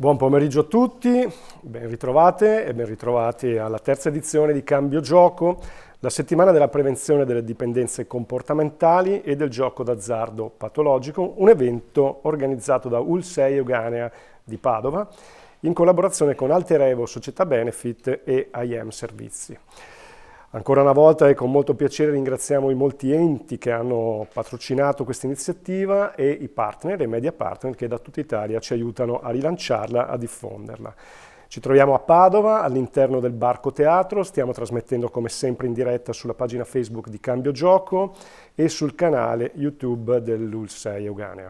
Buon pomeriggio a tutti, ben ritrovate e ben ritrovati alla terza edizione di Cambio Gioco, la settimana della prevenzione delle dipendenze comportamentali e del gioco d'azzardo patologico, un evento organizzato da UL6 Euganea di Padova in collaborazione con Alterevo Società Benefit e IM Servizi. Ancora una volta e con molto piacere ringraziamo i molti enti che hanno patrocinato questa iniziativa e i partner, i media partner che da tutta Italia ci aiutano a rilanciarla, a diffonderla. Ci troviamo a Padova, all'interno del Barco Teatro, stiamo trasmettendo come sempre in diretta sulla pagina Facebook di Cambio Gioco e sul canale YouTube dell'UL6 Euganea.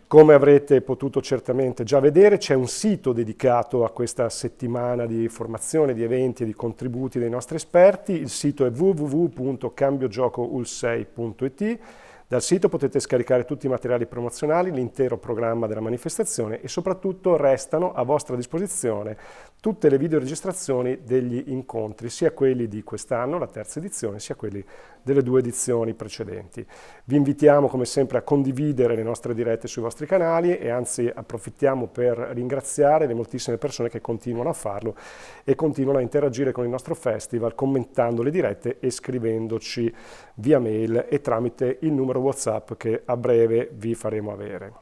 Come avrete potuto certamente già vedere, c'è un sito dedicato a questa settimana di formazione, di eventi e di contributi dei nostri esperti. Il sito è www.cambiogiocoul6.it. Dal sito potete scaricare tutti i materiali promozionali, l'intero programma della manifestazione e soprattutto restano a vostra disposizione tutte le videoregistrazioni degli incontri, sia quelli di quest'anno, la terza edizione, sia quelli delle 2 edizioni precedenti. Vi invitiamo come sempre a condividere le nostre dirette sui vostri canali e anzi approfittiamo per ringraziare le moltissime persone che continuano a farlo e continuano a interagire con il nostro festival commentando le dirette e scrivendoci via mail e tramite il numero WhatsApp che a breve vi faremo avere.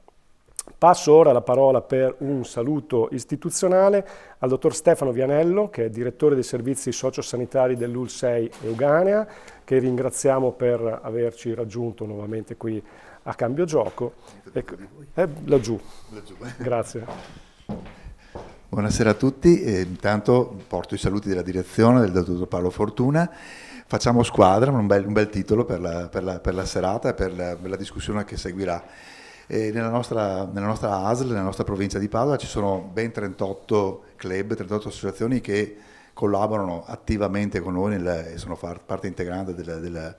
Passo ora la parola per un saluto istituzionale al dottor Stefano Vianello, che è direttore dei servizi sociosanitari dell'UL6 Euganea, che ringraziamo per averci raggiunto nuovamente qui a Cambio Gioco. Laggiù. Grazie. Buonasera a tutti, intanto porto i saluti della direzione del dottor Paolo Fortuna. Facciamo squadra, un bel titolo per la serata e per la discussione che seguirà. Nella nostra ASL, nella nostra provincia di Padova, ci sono ben 38 club, 38 associazioni che collaborano attivamente con noi e sono parte integrante del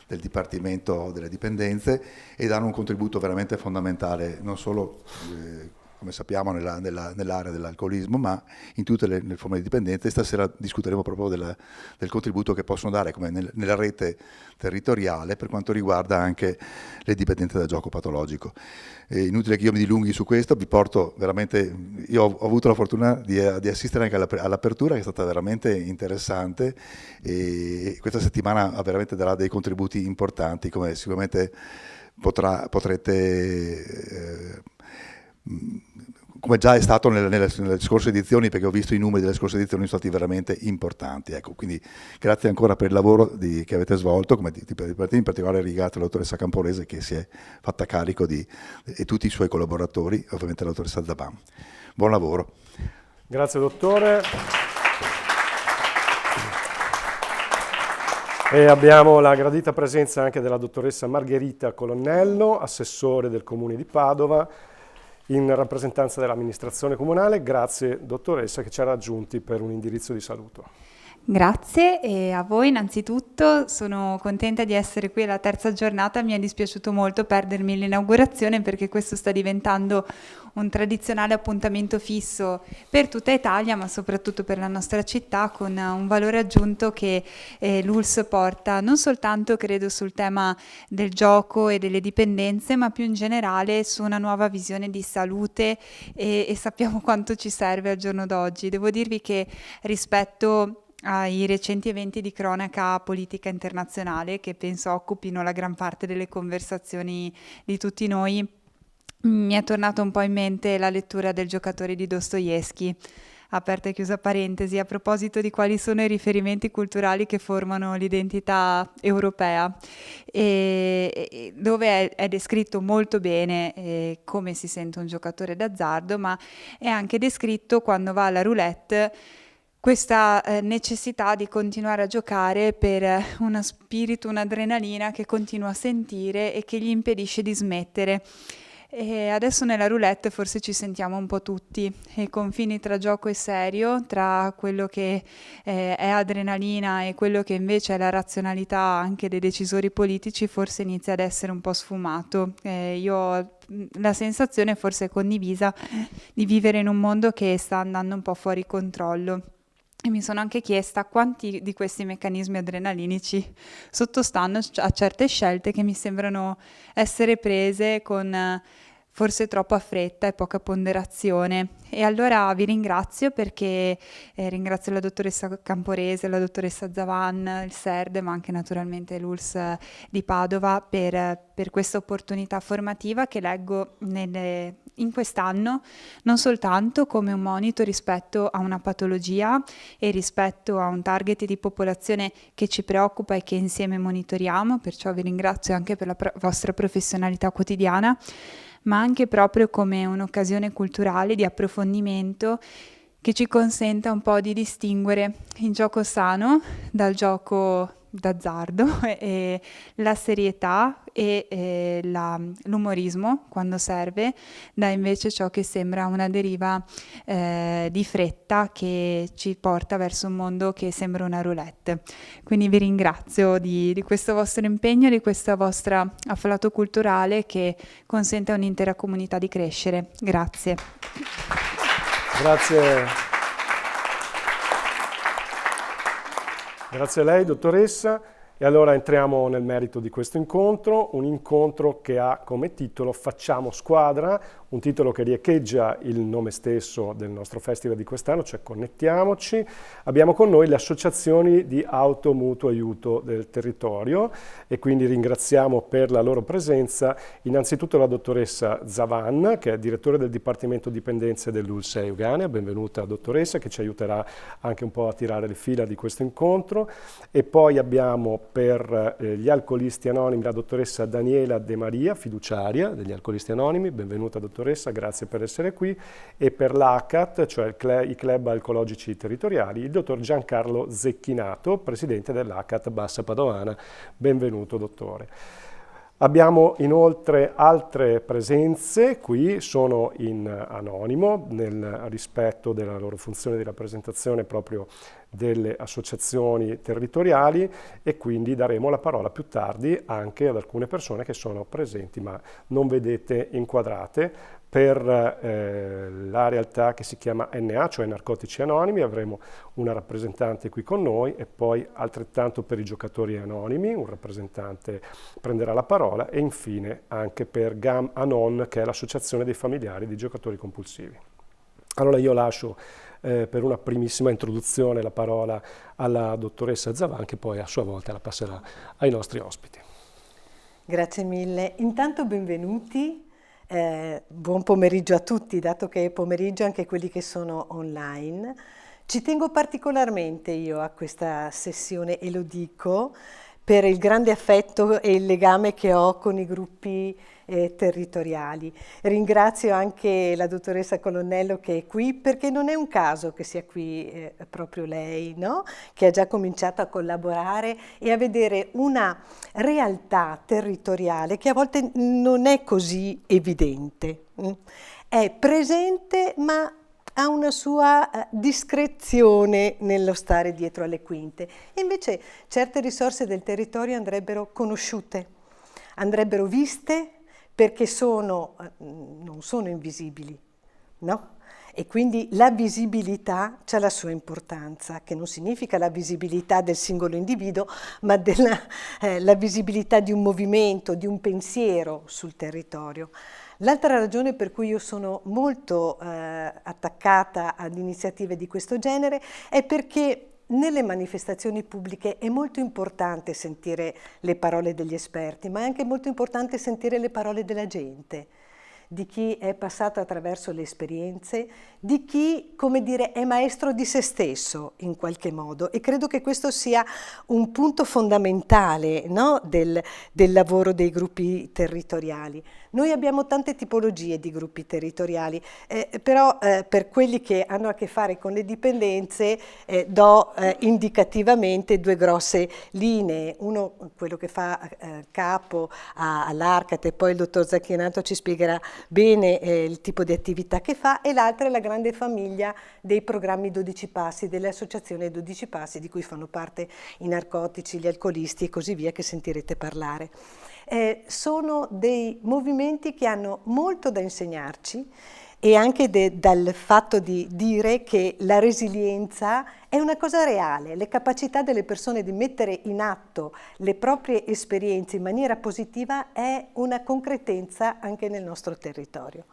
Dipartimento delle Dipendenze e danno un contributo veramente fondamentale, non solo come sappiamo nell'area dell'alcolismo, ma in tutte le forme di dipendenza. E stasera discuteremo proprio del contributo che possono dare come nella rete territoriale per quanto riguarda anche le dipendenze da gioco patologico. Inutile che io mi dilunghi su questo, vi porto veramente, io ho avuto la fortuna di assistere anche all'apertura, che è stata veramente interessante, e questa settimana veramente darà dei contributi importanti, come sicuramente potrete come già è stato nelle scorse edizioni, perché ho visto i numeri delle scorse edizioni sono stati veramente importanti. Ecco, quindi grazie ancora per il lavoro che avete svolto, come in particolare ringrazio la dottoressa Camporese che si è fatta carico e tutti i suoi collaboratori, ovviamente la dottoressa Zaban. Buon lavoro. Grazie dottore. E abbiamo la gradita presenza anche della dottoressa Margherita Colonnello, assessore del Comune di Padova, in rappresentanza dell'amministrazione comunale. Grazie dottoressa che ci ha raggiunti per un indirizzo di saluto. Grazie e a voi innanzitutto, sono contenta di essere qui alla terza giornata, mi è dispiaciuto molto perdermi l'inaugurazione perché questo sta diventando un tradizionale appuntamento fisso per tutta Italia ma soprattutto per la nostra città, con un valore aggiunto che l'ULS porta non soltanto credo sul tema del gioco e delle dipendenze ma più in generale su una nuova visione di salute e sappiamo quanto ci serve al giorno d'oggi. Devo dirvi che rispetto ai recenti eventi di cronaca politica internazionale che penso occupino la gran parte delle conversazioni di tutti noi, mi è tornato un po' in mente la lettura del Giocatore di Dostoevskij, aperta e chiusa parentesi, a proposito di quali sono i riferimenti culturali che formano l'identità europea, e dove è descritto molto bene come si sente un giocatore d'azzardo, ma è anche descritto quando va alla roulette questa necessità di continuare a giocare per uno spirito, un'adrenalina che continua a sentire e che gli impedisce di smettere. E adesso nella roulette forse ci sentiamo un po' tutti, i confini tra gioco e serio, tra quello che è adrenalina e quello che invece è la razionalità anche dei decisori politici forse inizia ad essere un po' sfumato. Io ho la sensazione forse condivisa di vivere in un mondo che sta andando un po' fuori controllo. E mi sono anche chiesta quanti di questi meccanismi adrenalinici sottostanno a certe scelte che mi sembrano essere prese con forse troppa fretta e poca ponderazione. E allora vi ringrazio perché ringrazio la dottoressa Camporese, la dottoressa Zavan, il SERD, ma anche naturalmente l'ULSS di Padova per questa opportunità formativa che leggo in quest'anno non soltanto come un monito rispetto a una patologia e rispetto a un target di popolazione che ci preoccupa e che insieme monitoriamo, perciò vi ringrazio anche per la vostra professionalità quotidiana, ma anche proprio come un'occasione culturale di approfondimento che ci consenta un po' di distinguere il gioco sano dal gioco d'azzardo e la serietà e l'umorismo quando serve, da invece ciò che sembra una deriva di fretta che ci porta verso un mondo che sembra una roulette. Quindi vi ringrazio di questo vostro impegno, di questo vostro afflato culturale che consente a un'intera comunità di crescere. Grazie. Grazie. Grazie a lei, dottoressa. E allora entriamo nel merito di questo incontro, un incontro che ha come titolo Facciamo squadra, un titolo che riecheggia il nome stesso del nostro festival di quest'anno, cioè Connettiamoci. Abbiamo con noi le associazioni di auto mutuo aiuto del territorio e quindi ringraziamo per la loro presenza innanzitutto la dottoressa Zavan, che è direttore del Dipartimento Dipendenze dell'ULSS Euganea. Benvenuta dottoressa, che ci aiuterà anche un po' a tirare le fila di questo incontro. E poi abbiamo per gli alcolisti anonimi la dottoressa Daniela De Maria, fiduciaria degli alcolisti anonimi. Benvenuta dottoressa, grazie per essere qui. E per l'ACAT, cioè i club alcologici territoriali, il dottor Giancarlo Zecchinato, presidente dell'ACAT Bassa Padovana. Benvenuto dottore. Abbiamo inoltre altre presenze, qui sono in anonimo nel rispetto della loro funzione di rappresentazione proprio delle associazioni territoriali e quindi daremo la parola più tardi anche ad alcune persone che sono presenti ma non vedete inquadrate. Per la realtà che si chiama NA, cioè Narcotici Anonimi, avremo una rappresentante qui con noi e poi altrettanto per i giocatori anonimi, un rappresentante prenderà la parola e infine anche per GAM Anon, che è l'associazione dei familiari di giocatori compulsivi. Allora io lascio per una primissima introduzione la parola alla dottoressa Zavan, che poi a sua volta la passerà ai nostri ospiti. Grazie mille. Intanto benvenuti. Buon pomeriggio a tutti, dato che è pomeriggio anche quelli che sono online. Ci tengo particolarmente io a questa sessione e lo dico per il grande affetto e il legame che ho con i gruppi territoriali. Ringrazio anche la dottoressa Colonnello che è qui, perché non è un caso che sia qui proprio lei, no? Che ha già cominciato a collaborare e a vedere una realtà territoriale che a volte non è così evidente. È presente ma ha una sua discrezione nello stare dietro alle quinte. E invece certe risorse del territorio andrebbero conosciute, andrebbero viste, perché non sono invisibili, no? E quindi la visibilità ha la sua importanza, che non significa la visibilità del singolo individuo, ma la visibilità di un movimento, di un pensiero sul territorio. L'altra ragione per cui io sono molto attaccata ad iniziative di questo genere è perché nelle manifestazioni pubbliche è molto importante sentire le parole degli esperti, ma è anche molto importante sentire le parole della gente, di chi è passato attraverso le esperienze, di chi, come dire, è maestro di se stesso in qualche modo, e credo che questo sia un punto fondamentale, no? del lavoro dei gruppi territoriali. Noi abbiamo tante tipologie di gruppi territoriali, però per quelli che hanno a che fare con le dipendenze do indicativamente due grosse linee. Uno, quello che fa capo all'ARCAT, e poi il dottor Zecchinato ci spiegherà bene il tipo di attività che fa, e l'altra è la grande famiglia dei programmi 12 passi, delle associazioni 12 passi, di cui fanno parte i narcotici, gli alcolisti e così via, che sentirete parlare. Sono dei movimenti che hanno molto da insegnarci, e anche dal fatto di dire che la resilienza è una cosa reale, le capacità delle persone di mettere in atto le proprie esperienze in maniera positiva è una concretezza anche nel nostro territorio.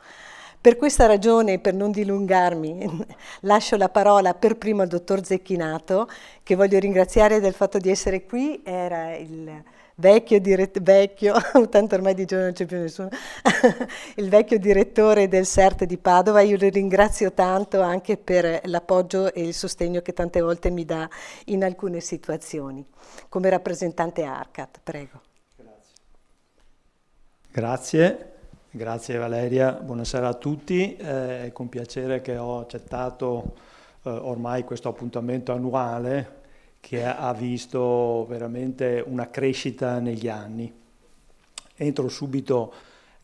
Per questa ragione, per non dilungarmi, lascio la parola per primo al dottor Zecchinato, che voglio ringraziare del fatto di essere qui. Era il vecchio, tanto ormai di giorno non c'è più nessuno, il vecchio direttore del CERT di Padova. Io lo ringrazio tanto anche per l'appoggio e il sostegno che tante volte mi dà in alcune situazioni. Come rappresentante ARCAT, prego. Grazie Valeria, buonasera a tutti. È con piacere che ho accettato ormai questo appuntamento annuale che ha visto veramente una crescita negli anni. Entro subito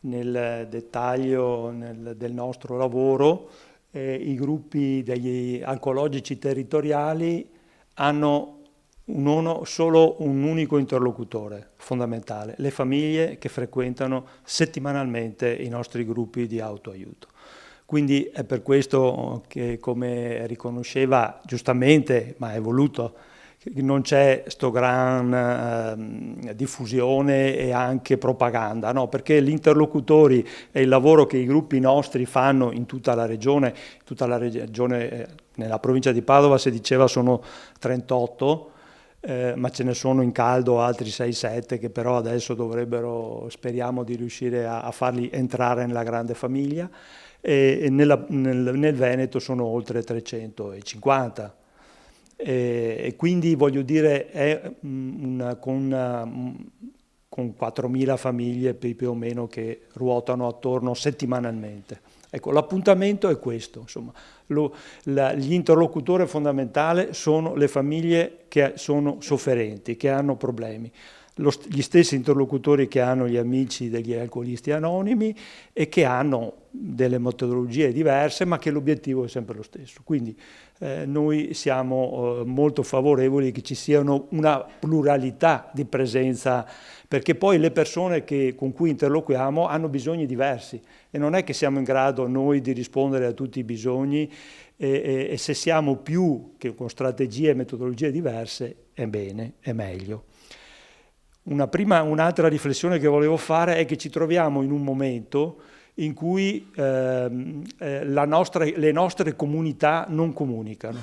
nel dettaglio del nostro lavoro. I gruppi degli alcologici territoriali hanno solo un unico interlocutore fondamentale: le famiglie che frequentano settimanalmente i nostri gruppi di autoaiuto. Quindi è per questo che, come riconosceva giustamente, ma è voluto, non c'è sto gran diffusione e anche propaganda, no? Perché gli interlocutori e il lavoro che i gruppi nostri fanno in tutta la regione, nella provincia di Padova si diceva sono 38, ma ce ne sono in caldo altri 6-7 che però adesso speriamo di riuscire a farli entrare nella grande famiglia, e nel Veneto sono oltre 350. E quindi voglio dire con 4.000 famiglie più o meno che ruotano attorno settimanalmente. Ecco, l'appuntamento è questo, insomma. Gli interlocutori fondamentali sono le famiglie che sono sofferenti, che hanno problemi. Gli stessi interlocutori che hanno gli amici degli alcolisti anonimi e che hanno delle metodologie diverse, ma che l'obiettivo è sempre lo stesso. Quindi noi siamo molto favorevoli che ci siano una pluralità di presenza, perché poi le persone con cui interloquiamo hanno bisogni diversi e non è che siamo in grado noi di rispondere a tutti i bisogni, e se siamo più che con strategie e metodologie diverse è bene, è meglio. Un'altra riflessione che volevo fare è che ci troviamo in un momento in cui le nostre comunità non comunicano,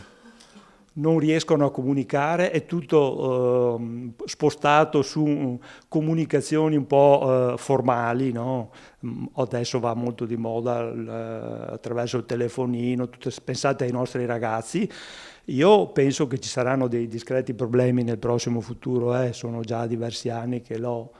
non riescono a comunicare, è tutto spostato su comunicazioni un po' formali, no? Adesso va molto di moda attraverso il telefonino, pensate ai nostri ragazzi. Io penso che ci saranno dei discreti problemi nel prossimo futuro, sono già diversi anni che lo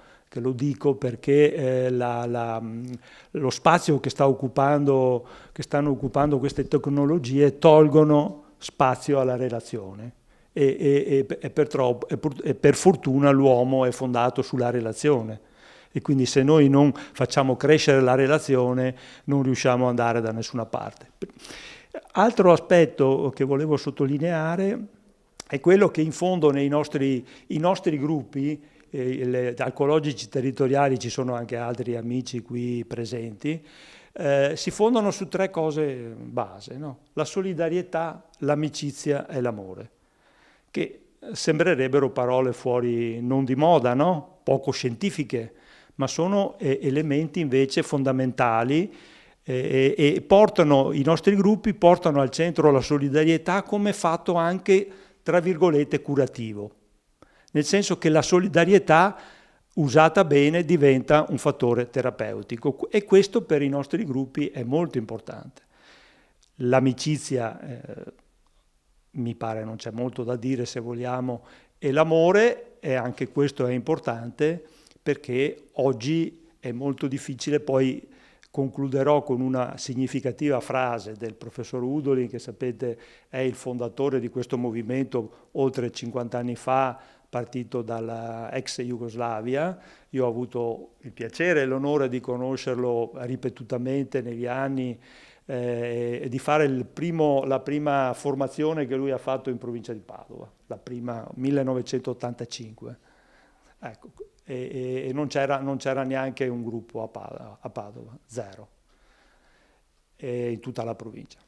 dico, perché lo spazio che stanno occupando queste tecnologie tolgono spazio alla relazione e per fortuna l'uomo è fondato sulla relazione, e quindi se noi non facciamo crescere la relazione non riusciamo ad andare da nessuna parte. Altro aspetto che volevo sottolineare è quello che in fondo i nostri gruppi alcologici territoriali, ci sono anche altri amici qui presenti, si fondano su 3 cose base, no? La solidarietà, l'amicizia e l'amore, che sembrerebbero parole fuori non di moda, no? Poco scientifiche, ma sono elementi invece fondamentali, e i nostri gruppi portano al centro la solidarietà come fatto anche, tra virgolette, curativo. Nel senso che la solidarietà usata bene diventa un fattore terapeutico, e questo per i nostri gruppi è molto importante. L'amicizia, mi pare non c'è molto da dire se vogliamo, e l'amore, e anche questo è importante, perché oggi è molto difficile. Poi concluderò con una significativa frase del professor Udolin, che sapete è il fondatore di questo movimento oltre 50 anni fa, partito dalla ex Jugoslavia. Io ho avuto il piacere e l'onore di conoscerlo ripetutamente negli anni, e di fare la prima formazione che lui ha fatto in provincia di Padova, la prima 1985. Ecco, e non c'era neanche un gruppo a Padova, 0. in tutta la provincia.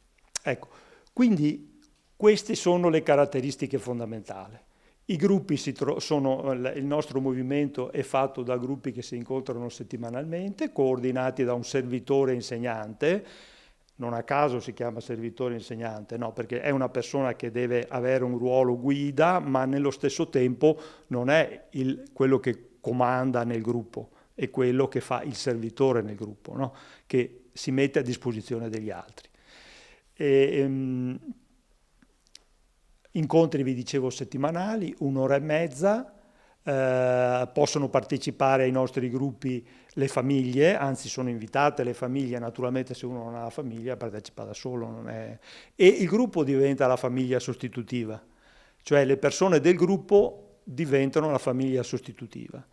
Ecco, quindi queste sono le caratteristiche fondamentali. I gruppi il nostro movimento è fatto da gruppi che si incontrano settimanalmente, coordinati da un servitore insegnante. Non a caso si chiama servitore insegnante, no, perché è una persona che deve avere un ruolo guida, ma nello stesso tempo non è quello che comanda nel gruppo, è quello che fa il servitore nel gruppo, no? Che si mette a disposizione degli altri. Incontri, vi dicevo, settimanali, 1 ora e mezza, possono partecipare ai nostri gruppi le famiglie, anzi sono invitate le famiglie, naturalmente se uno non ha la famiglia partecipa da solo, e il gruppo diventa la famiglia sostitutiva, cioè le persone del gruppo diventano la famiglia sostitutiva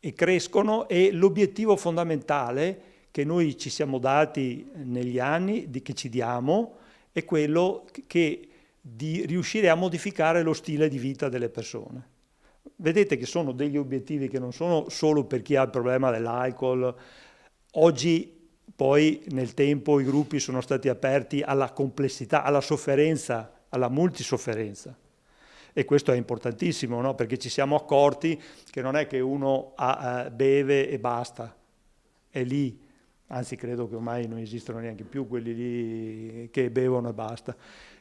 e crescono, e l'obiettivo fondamentale che noi ci siamo dati negli anni, che ci diamo, è quello di riuscire a modificare lo stile di vita delle persone. Vedete che sono degli obiettivi che non sono solo per chi ha il problema dell'alcol. Oggi poi nel tempo i gruppi sono stati aperti alla complessità, alla sofferenza, alla multisofferenza. E questo è importantissimo, no? Perché ci siamo accorti che non è che uno beve e basta, è lì. Anzi, credo che ormai non esistono neanche più quelli lì che bevono e basta.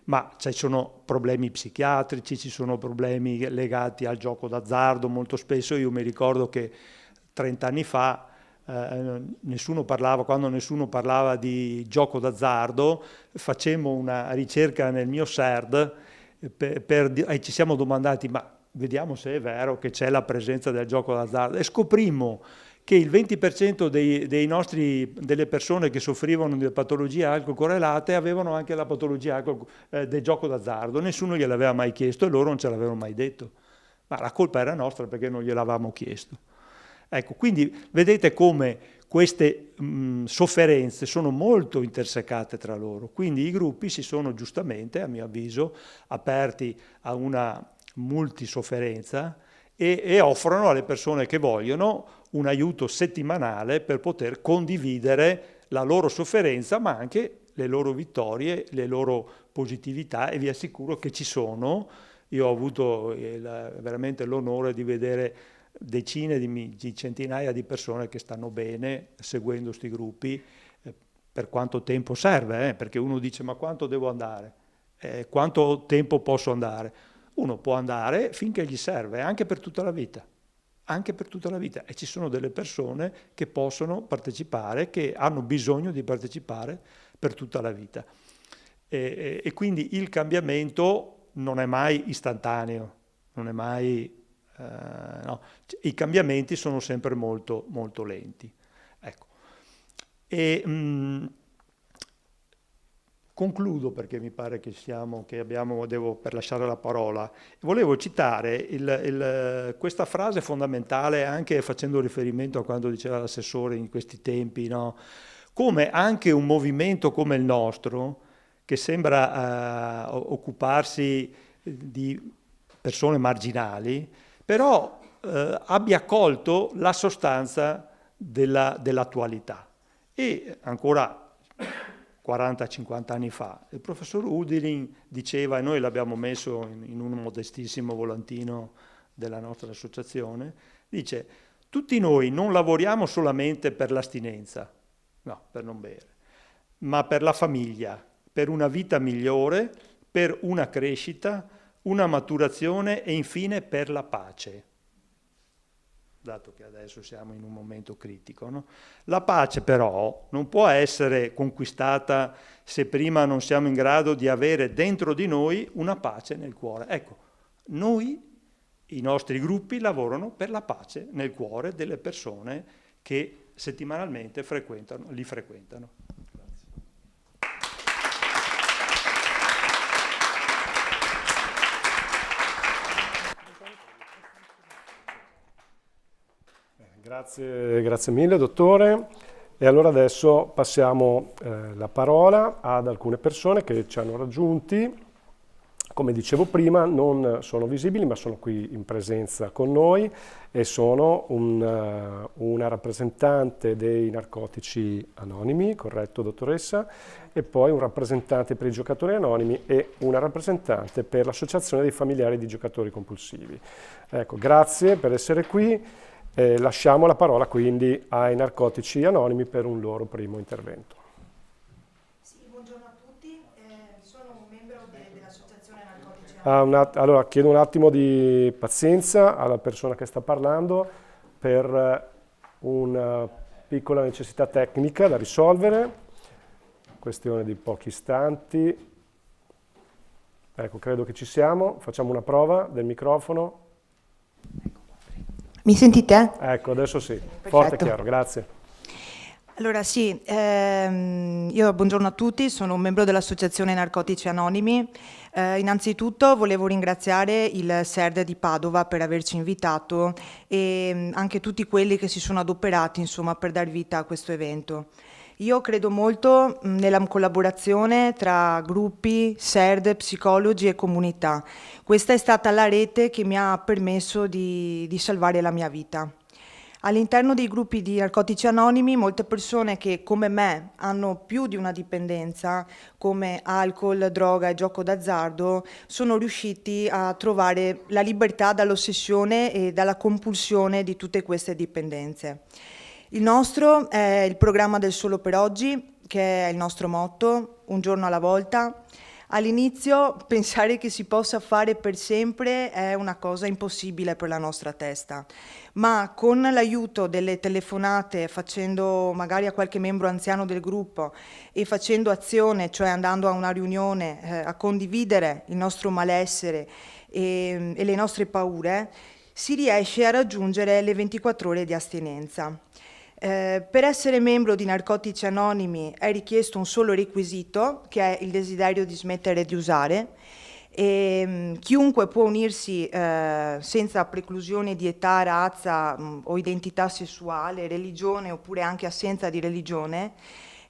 Ma ci sono problemi psichiatrici, ci sono problemi legati al gioco d'azzardo. Molto spesso io mi ricordo che 30 anni fa quando nessuno parlava di gioco d'azzardo, facemmo una ricerca nel mio CERD e ci siamo domandati, ma vediamo se è vero che c'è la presenza del gioco d'azzardo, e scoprimmo che il 20% delle persone che soffrivano di patologie alcol correlate avevano anche la patologia del gioco d'azzardo. Nessuno gliel'aveva mai chiesto e loro non ce l'avevano mai detto. Ma la colpa era nostra perché non gliel'avevamo chiesto. Ecco, quindi vedete come queste sofferenze sono molto intersecate tra loro. Quindi i gruppi si sono giustamente, a mio avviso, aperti a una multisofferenza e offrono alle persone che vogliono un aiuto settimanale per poter condividere la loro sofferenza, ma anche le loro vittorie, le loro positività, e vi assicuro che ci sono. Io ho avuto veramente l'onore di vedere decine di centinaia di persone che stanno bene seguendo questi gruppi. Per quanto tempo serve? Perché uno dice, ma quanto devo andare? Quanto tempo posso andare? Uno può andare finché gli serve, anche per tutta la vita. Anche per tutta la vita, e ci sono delle persone che possono partecipare, che hanno bisogno di partecipare per tutta la vita. E quindi il cambiamento non è mai istantaneo, non è mai... no. I cambiamenti sono sempre molto, molto lenti. Ecco. Concludo perché mi pare che devo per lasciare la parola. Volevo citare questa frase fondamentale, anche facendo riferimento a quando diceva l'assessore in questi tempi, no? Come anche un movimento come il nostro, che sembra occuparsi di persone marginali, però abbia colto la sostanza dell'attualità. E ancora 40-50 anni fa, il professor Udirin diceva, e noi l'abbiamo messo in un modestissimo volantino della nostra associazione, dice, tutti noi non lavoriamo solamente per l'astinenza, no, per non bere, ma per la famiglia, per una vita migliore, per una crescita, una maturazione e infine per la pace. Dato che adesso siamo in un momento critico, no? La pace però non può essere conquistata se prima non siamo in grado di avere dentro di noi una pace nel cuore. Ecco, i nostri gruppi lavorano per la pace nel cuore delle persone che settimanalmente li frequentano. Grazie mille, dottore. E allora adesso passiamo la parola ad alcune persone che ci hanno raggiunti come dicevo prima, non sono visibili, ma sono qui in presenza con noi e sono una rappresentante dei Narcotici Anonimi, corretto dottoressa, e poi un rappresentante per i giocatori anonimi e una rappresentante per l'associazione dei familiari di giocatori compulsivi. Ecco, grazie per essere qui. Lasciamo la parola quindi ai Narcotici Anonimi per un loro primo intervento. Allora, chiedo un attimo di pazienza alla persona che sta parlando per una piccola necessità tecnica da risolvere, questione di pochi istanti. Ecco, credo che ci siamo, facciamo una prova del microfono. Mi sentite? Ecco, adesso sì, Perfetto. Forte e chiaro, grazie. Allora sì, io buongiorno a tutti, sono un membro dell'Associazione Narcotici Anonimi. Innanzitutto volevo ringraziare il SERD di Padova per averci invitato e anche tutti quelli che si sono adoperati, insomma, per dar vita a questo evento. Io credo molto nella collaborazione tra gruppi, SERD, psicologi e comunità. Questa è stata la rete che mi ha permesso di salvare la mia vita. All'interno dei gruppi di Narcotici Anonimi, molte persone che come me hanno più di una dipendenza, come alcol, droga e gioco d'azzardo, sono riusciti a trovare la libertà dall'ossessione e dalla compulsione di tutte queste dipendenze. Il nostro è il programma del Solo per Oggi, che è il nostro motto, un giorno alla volta. All'inizio pensare che si possa fare per sempre è una cosa impossibile per la nostra testa, ma con l'aiuto delle telefonate, facendo magari a qualche membro anziano del gruppo e facendo azione, cioè andando a una riunione a condividere il nostro malessere e le nostre paure, si riesce a raggiungere le 24 ore di astinenza. Per essere membro di Narcotici Anonimi è richiesto un solo requisito, che è il desiderio di smettere di usare, e chiunque può unirsi senza preclusione di età, razza o identità sessuale, religione oppure anche assenza di religione.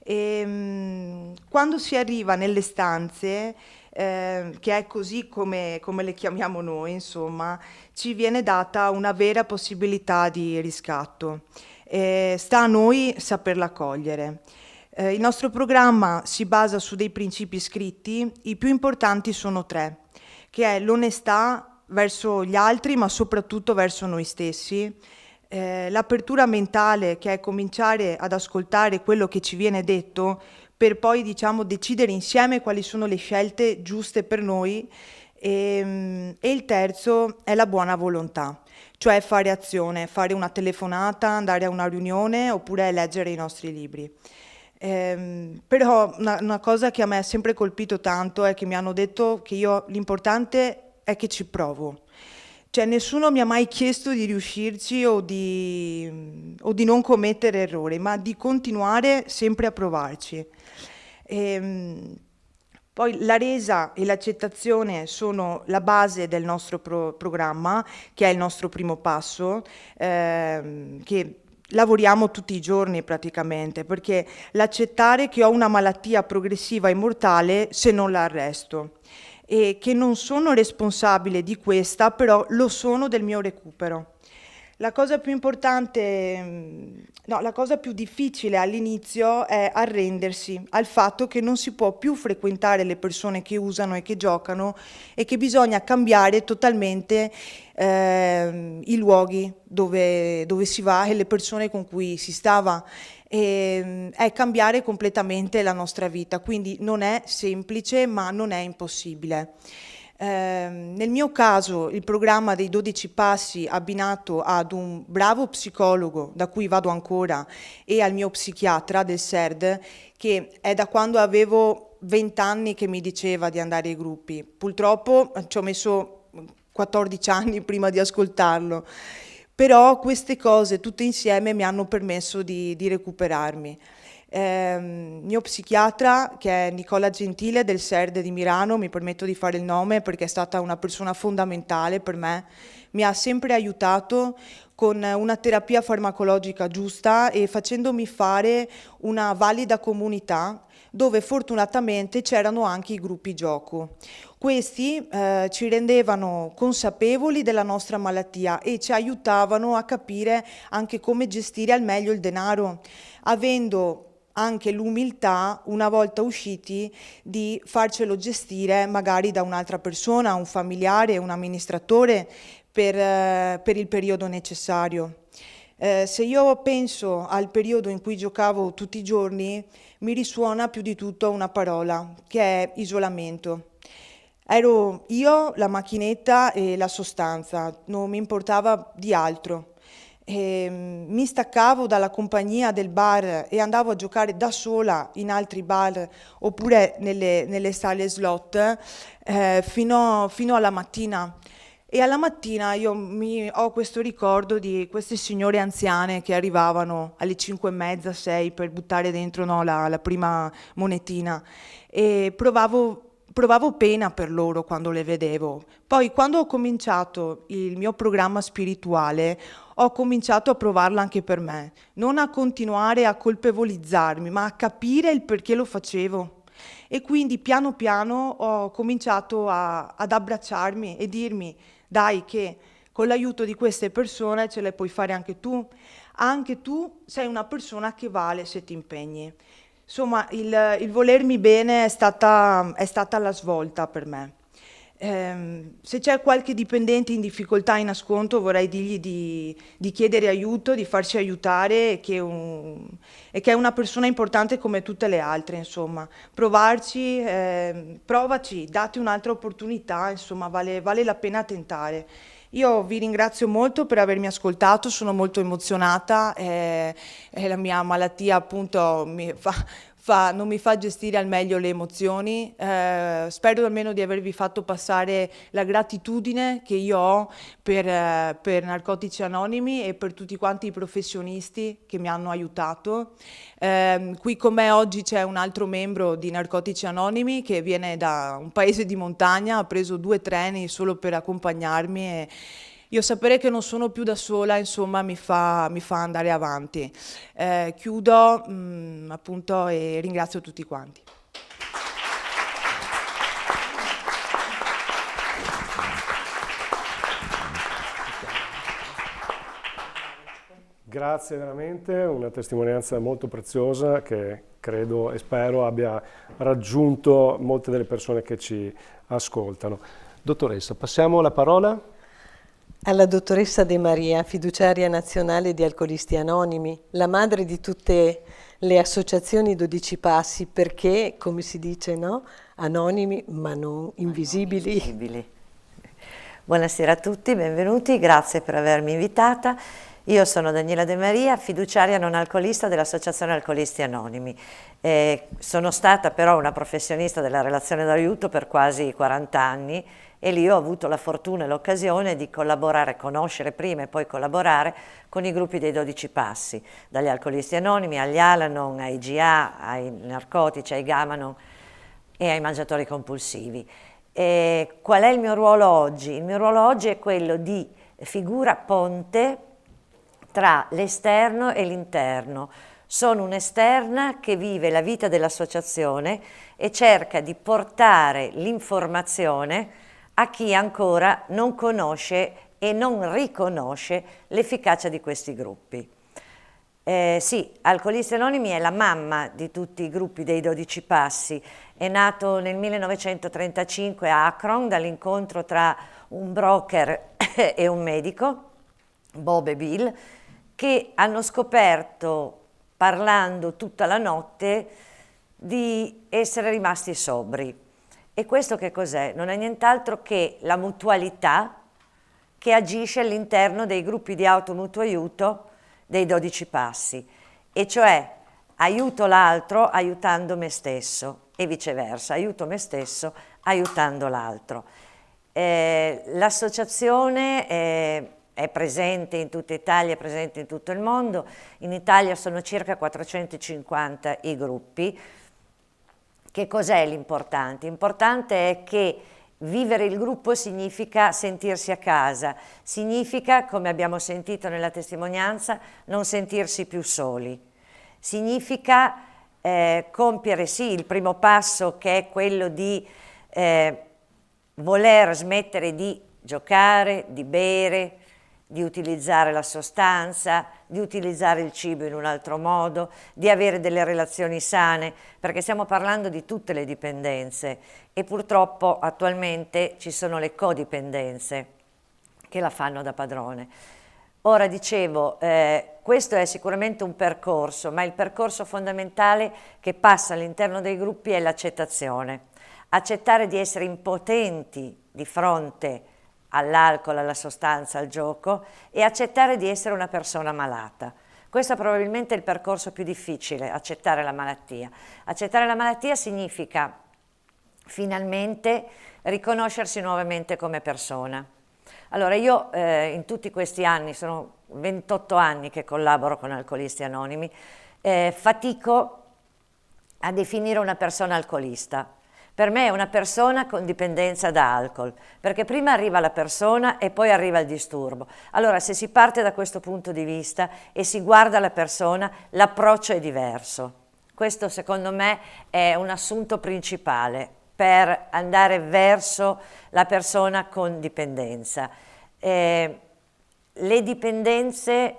Quando si arriva nelle stanze, che è così come le chiamiamo noi, insomma, ci viene data una vera possibilità di riscatto. Sta a noi saperla cogliere. Il nostro programma si basa su dei principi scritti, i più importanti sono 3, che è l'onestà verso gli altri ma soprattutto verso noi stessi, l'apertura mentale, che è cominciare ad ascoltare quello che ci viene detto per poi decidere insieme quali sono le scelte giuste per noi, e il terzo è la buona volontà, cioè fare azione, fare una telefonata, andare a una riunione oppure leggere i nostri libri. Però una cosa che a me ha sempre colpito tanto è che mi hanno detto che l'importante è che ci provo. Cioè nessuno mi ha mai chiesto di riuscirci o di non commettere errori, ma di continuare sempre a provarci. Poi la resa e l'accettazione sono la base del nostro programma, che è il nostro primo passo, che lavoriamo tutti i giorni praticamente, perché l'accettare che ho una malattia progressiva e mortale se non la arresto e che non sono responsabile di questa, però lo sono del mio recupero. La cosa più importante, la cosa più difficile all'inizio è arrendersi al fatto che non si può più frequentare le persone che usano e che giocano e che bisogna cambiare totalmente i luoghi dove si va e le persone con cui si stava. È cambiare completamente la nostra vita, quindi non è semplice ma non è impossibile. Nel mio caso il programma dei 12 passi abbinato ad un bravo psicologo da cui vado ancora e al mio psichiatra del SERD, che è da quando avevo 20 anni che mi diceva di andare ai gruppi. Purtroppo ci ho messo 14 anni prima di ascoltarlo, però queste cose tutte insieme mi hanno permesso di recuperarmi. Mio psichiatra, che è Nicola Gentile del SERD di Milano, mi permetto di fare il nome perché è stata una persona fondamentale per me, mi ha sempre aiutato con una terapia farmacologica giusta e facendomi fare una valida comunità dove fortunatamente c'erano anche i gruppi gioco. Questi ci rendevano consapevoli della nostra malattia e ci aiutavano a capire anche come gestire al meglio il denaro, avendo anche l'umiltà, una volta usciti, di farcelo gestire magari da un'altra persona, un familiare, un amministratore, per il periodo necessario. Se io penso al periodo in cui giocavo tutti i giorni, mi risuona più di tutto una parola, che è isolamento. Ero io, la macchinetta e la sostanza, non mi importava di altro. Mi staccavo dalla compagnia del bar e andavo a giocare da sola in altri bar oppure nelle sale slot fino alla mattina. E alla mattina io ho questo ricordo di queste signore anziane che arrivavano alle 5:30, 6 per buttare dentro la prima monetina e provavo pena per loro quando le vedevo. Poi quando ho cominciato il mio programma spirituale ho cominciato a provarlo anche per me, non a continuare a colpevolizzarmi, ma a capire il perché lo facevo. E quindi piano piano ho cominciato ad abbracciarmi e dirmi: dai, che con l'aiuto di queste persone ce le puoi fare anche tu sei una persona che vale se ti impegni. Insomma, il volermi bene è stata la svolta per me. Se c'è qualche dipendente in difficoltà, in asconto, vorrei dirgli di chiedere aiuto, di farsi aiutare e che è una persona importante come tutte le altre, insomma. Provaci, dati un'altra opportunità, insomma, vale la pena tentare. Io vi ringrazio molto per avermi ascoltato, sono molto emozionata, la mia malattia appunto non mi fa gestire al meglio le emozioni, spero almeno di avervi fatto passare la gratitudine che io ho per Narcotici Anonimi e per tutti quanti i professionisti che mi hanno aiutato. Qui con me oggi c'è un altro membro di Narcotici Anonimi che viene da un paese di montagna, ha preso 2 treni solo per accompagnarmi e io sapere che non sono più da sola, insomma, mi fa andare avanti. Chiudo appunto e ringrazio tutti quanti. Grazie veramente, una testimonianza molto preziosa che credo e spero abbia raggiunto molte delle persone che ci ascoltano. Dottoressa, passiamo la parola alla dottoressa De Maria, fiduciaria nazionale di Alcolisti Anonimi, la madre di tutte le associazioni 12 Passi, perché, come si dice, no? Anonimi ma non invisibili. Buonasera a tutti, benvenuti, grazie per avermi invitata. Io sono Daniela De Maria, fiduciaria non alcolista dell'Associazione Alcolisti Anonimi. Sono stata però una professionista della relazione d'aiuto per quasi 40 anni e lì ho avuto la fortuna e l'occasione di collaborare, conoscere prima e poi collaborare con i gruppi dei 12 Passi, dagli Alcolisti Anonimi agli Al-Anon, ai GA, ai narcotici, ai Gamanon e ai mangiatori compulsivi. Qual è il mio ruolo oggi? Il mio ruolo oggi è quello di figura ponte tra l'esterno e l'interno. Sono un'esterna che vive la vita dell'associazione e cerca di portare l'informazione a chi ancora non conosce e non riconosce l'efficacia di questi gruppi. Sì, Alcolisti Anonimi è la mamma di tutti i gruppi dei 12 Passi, è nato nel 1935 a Akron dall'incontro tra un broker e un medico, Bob e Bill, che hanno scoperto, parlando tutta la notte, di essere rimasti sobri. E questo che cos'è? Non è nient'altro che la mutualità che agisce all'interno dei gruppi di automutuo aiuto dei 12 Passi, e cioè aiuto l'altro aiutando me stesso e viceversa, aiuto me stesso aiutando l'altro. L'associazione è presente in tutta Italia, è presente in tutto il mondo. In Italia sono circa 450 i gruppi. Che cos'è l'importante? L'importante è che vivere il gruppo significa sentirsi a casa, significa, come abbiamo sentito nella testimonianza, non sentirsi più soli, significa compiere sì il primo passo, che è quello di voler smettere di giocare, di bere, di utilizzare la sostanza, di utilizzare il cibo in un altro modo, di avere delle relazioni sane, perché stiamo parlando di tutte le dipendenze e purtroppo attualmente ci sono le codipendenze che la fanno da padrone. Ora dicevo, questo è sicuramente un percorso, ma il percorso fondamentale che passa all'interno dei gruppi è l'accettazione. Accettare di essere impotenti di fronte all'alcol, alla sostanza, al gioco, e accettare di essere una persona malata. Questo è probabilmente il percorso più difficile, accettare la malattia. Accettare la malattia significa finalmente riconoscersi nuovamente come persona. Allora io in tutti questi anni, sono 28 anni che collaboro con Alcolisti Anonimi, fatico a definire una persona alcolista. Per me è una persona con dipendenza da alcol, perché prima arriva la persona e poi arriva il disturbo. Allora, se si parte da questo punto di vista e si guarda la persona, l'approccio è diverso. Questo, secondo me, è un assunto principale per andare verso la persona con dipendenza. Le dipendenze,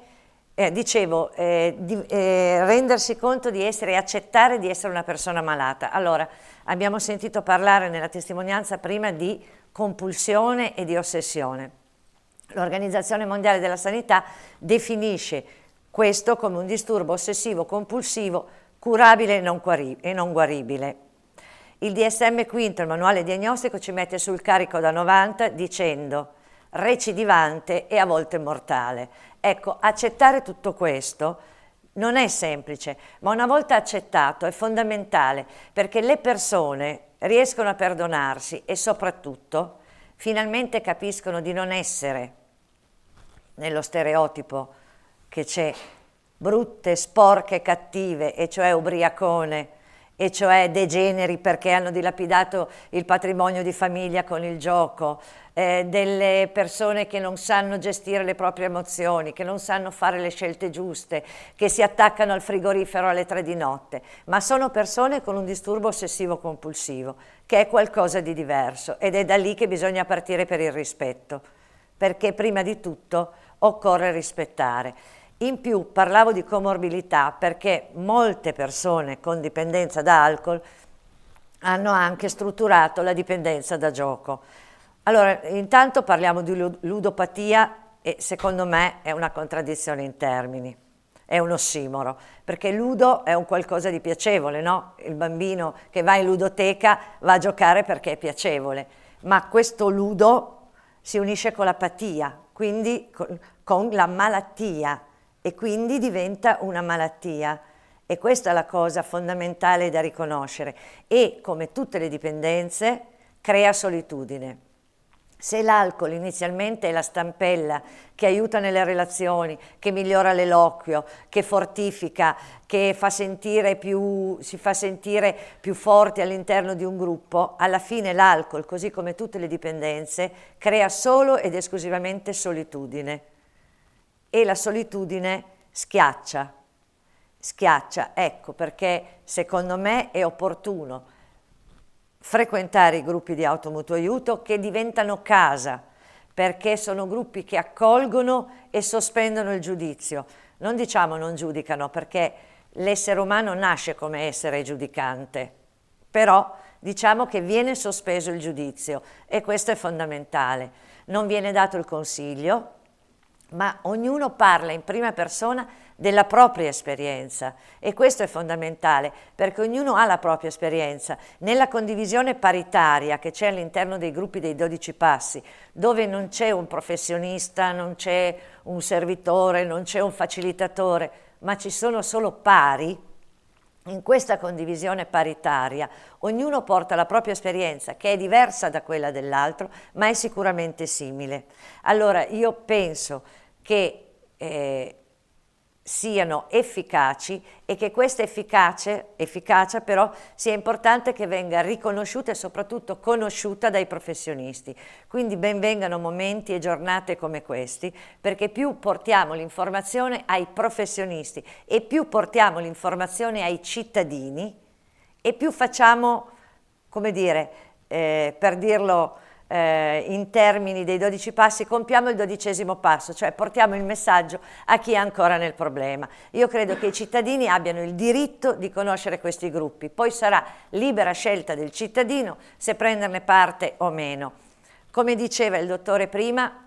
rendersi conto di essere e accettare di essere una persona malata. Allora, abbiamo sentito parlare nella testimonianza prima di compulsione e di ossessione. L'Organizzazione Mondiale della Sanità definisce questo come un disturbo ossessivo compulsivo curabile e non guaribile. Il DSM-5, il manuale diagnostico, ci mette sul carico da 90 dicendo recidivante e a volte mortale. Ecco, accettare tutto questo non è semplice, ma una volta accettato è fondamentale, perché le persone riescono a perdonarsi e soprattutto finalmente capiscono di non essere nello stereotipo che c'è, brutte, sporche, cattive, e cioè ubriacone, e cioè degeneri perché hanno dilapidato il patrimonio di famiglia con il gioco, delle persone che non sanno gestire le proprie emozioni, che non sanno fare le scelte giuste, che si attaccano al frigorifero alle 3 di notte, ma sono persone con un disturbo ossessivo compulsivo, che è qualcosa di diverso, ed è da lì che bisogna partire per il rispetto, perché prima di tutto occorre rispettare. In più parlavo di comorbilità perché molte persone con dipendenza da alcol hanno anche strutturato la dipendenza da gioco. Allora, intanto parliamo di ludopatia e secondo me è una contraddizione in termini, è un ossimoro, perché ludo è un qualcosa di piacevole, no? Il bambino che va in ludoteca va a giocare perché è piacevole, ma questo ludo si unisce con l'apatia, quindi con la malattia, e quindi diventa una malattia, e questa è la cosa fondamentale da riconoscere, e come tutte le dipendenze crea solitudine. Se l'alcol inizialmente è la stampella che aiuta nelle relazioni, che migliora l'eloquio, che fortifica, che si fa sentire più forti all'interno di un gruppo, alla fine l'alcol, così come tutte le dipendenze, crea solo ed esclusivamente solitudine. E la solitudine schiaccia, ecco perché secondo me è opportuno frequentare i gruppi di automutuo aiuto che diventano casa, perché sono gruppi che accolgono e sospendono il giudizio. Non diciamo non giudicano, perché l'essere umano nasce come essere giudicante, però diciamo che viene sospeso il giudizio, e questo è fondamentale. Non viene dato il consiglio, ma ognuno parla in prima persona della propria esperienza, e questo è fondamentale perché ognuno ha la propria esperienza. Nella condivisione paritaria che c'è all'interno dei gruppi dei 12 passi, dove non c'è un professionista, non c'è un servitore, non c'è un facilitatore, ma ci sono solo pari, in questa condivisione paritaria ognuno porta la propria esperienza, che è diversa da quella dell'altro, ma è sicuramente simile. Allora io penso che siano efficaci e che questa efficacia però sia importante che venga riconosciuta e soprattutto conosciuta dai professionisti. Quindi ben vengano momenti e giornate come questi, perché più portiamo l'informazione ai professionisti e più portiamo l'informazione ai cittadini e più facciamo, come dire, per dirlo in termini dei 12 passi, compiamo il 12° passo, cioè portiamo il messaggio a chi è ancora nel problema. Io credo che i cittadini abbiano il diritto di conoscere questi gruppi, poi sarà libera scelta del cittadino se prenderne parte o meno. Come diceva il dottore prima,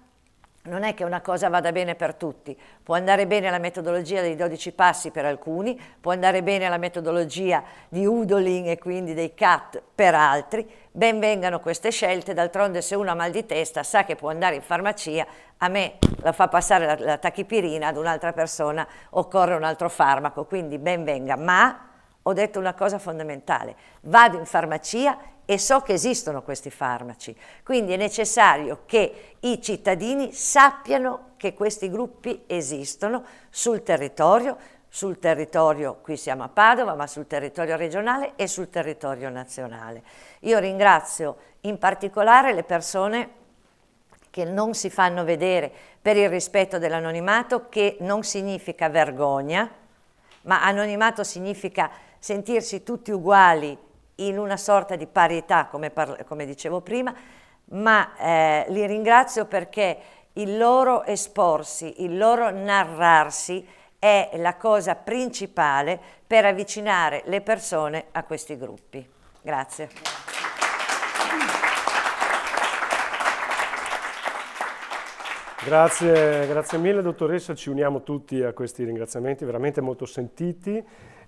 non è che una cosa vada bene per tutti, può andare bene la metodologia dei 12 passi per alcuni, può andare bene la metodologia di Udolin e quindi dei CAT per altri, ben vengano queste scelte, d'altronde se uno ha mal di testa sa che può andare in farmacia, a me la fa passare la tachipirina, ad un'altra persona occorre un altro farmaco, quindi ben venga, ma ho detto una cosa fondamentale, vado in farmacia e so che esistono questi farmaci, quindi è necessario che i cittadini sappiano che questi gruppi esistono sul territorio, qui siamo a Padova, ma sul territorio regionale e sul territorio nazionale. Io ringrazio in particolare le persone che non si fanno vedere per il rispetto dell'anonimato, che non significa vergogna, ma anonimato significa sentirsi tutti uguali in una sorta di parità, come dicevo prima, ma li ringrazio perché il loro esporsi, il loro narrarsi è la cosa principale per avvicinare le persone a questi gruppi. Grazie. Grazie mille dottoressa, ci uniamo tutti a questi ringraziamenti veramente molto sentiti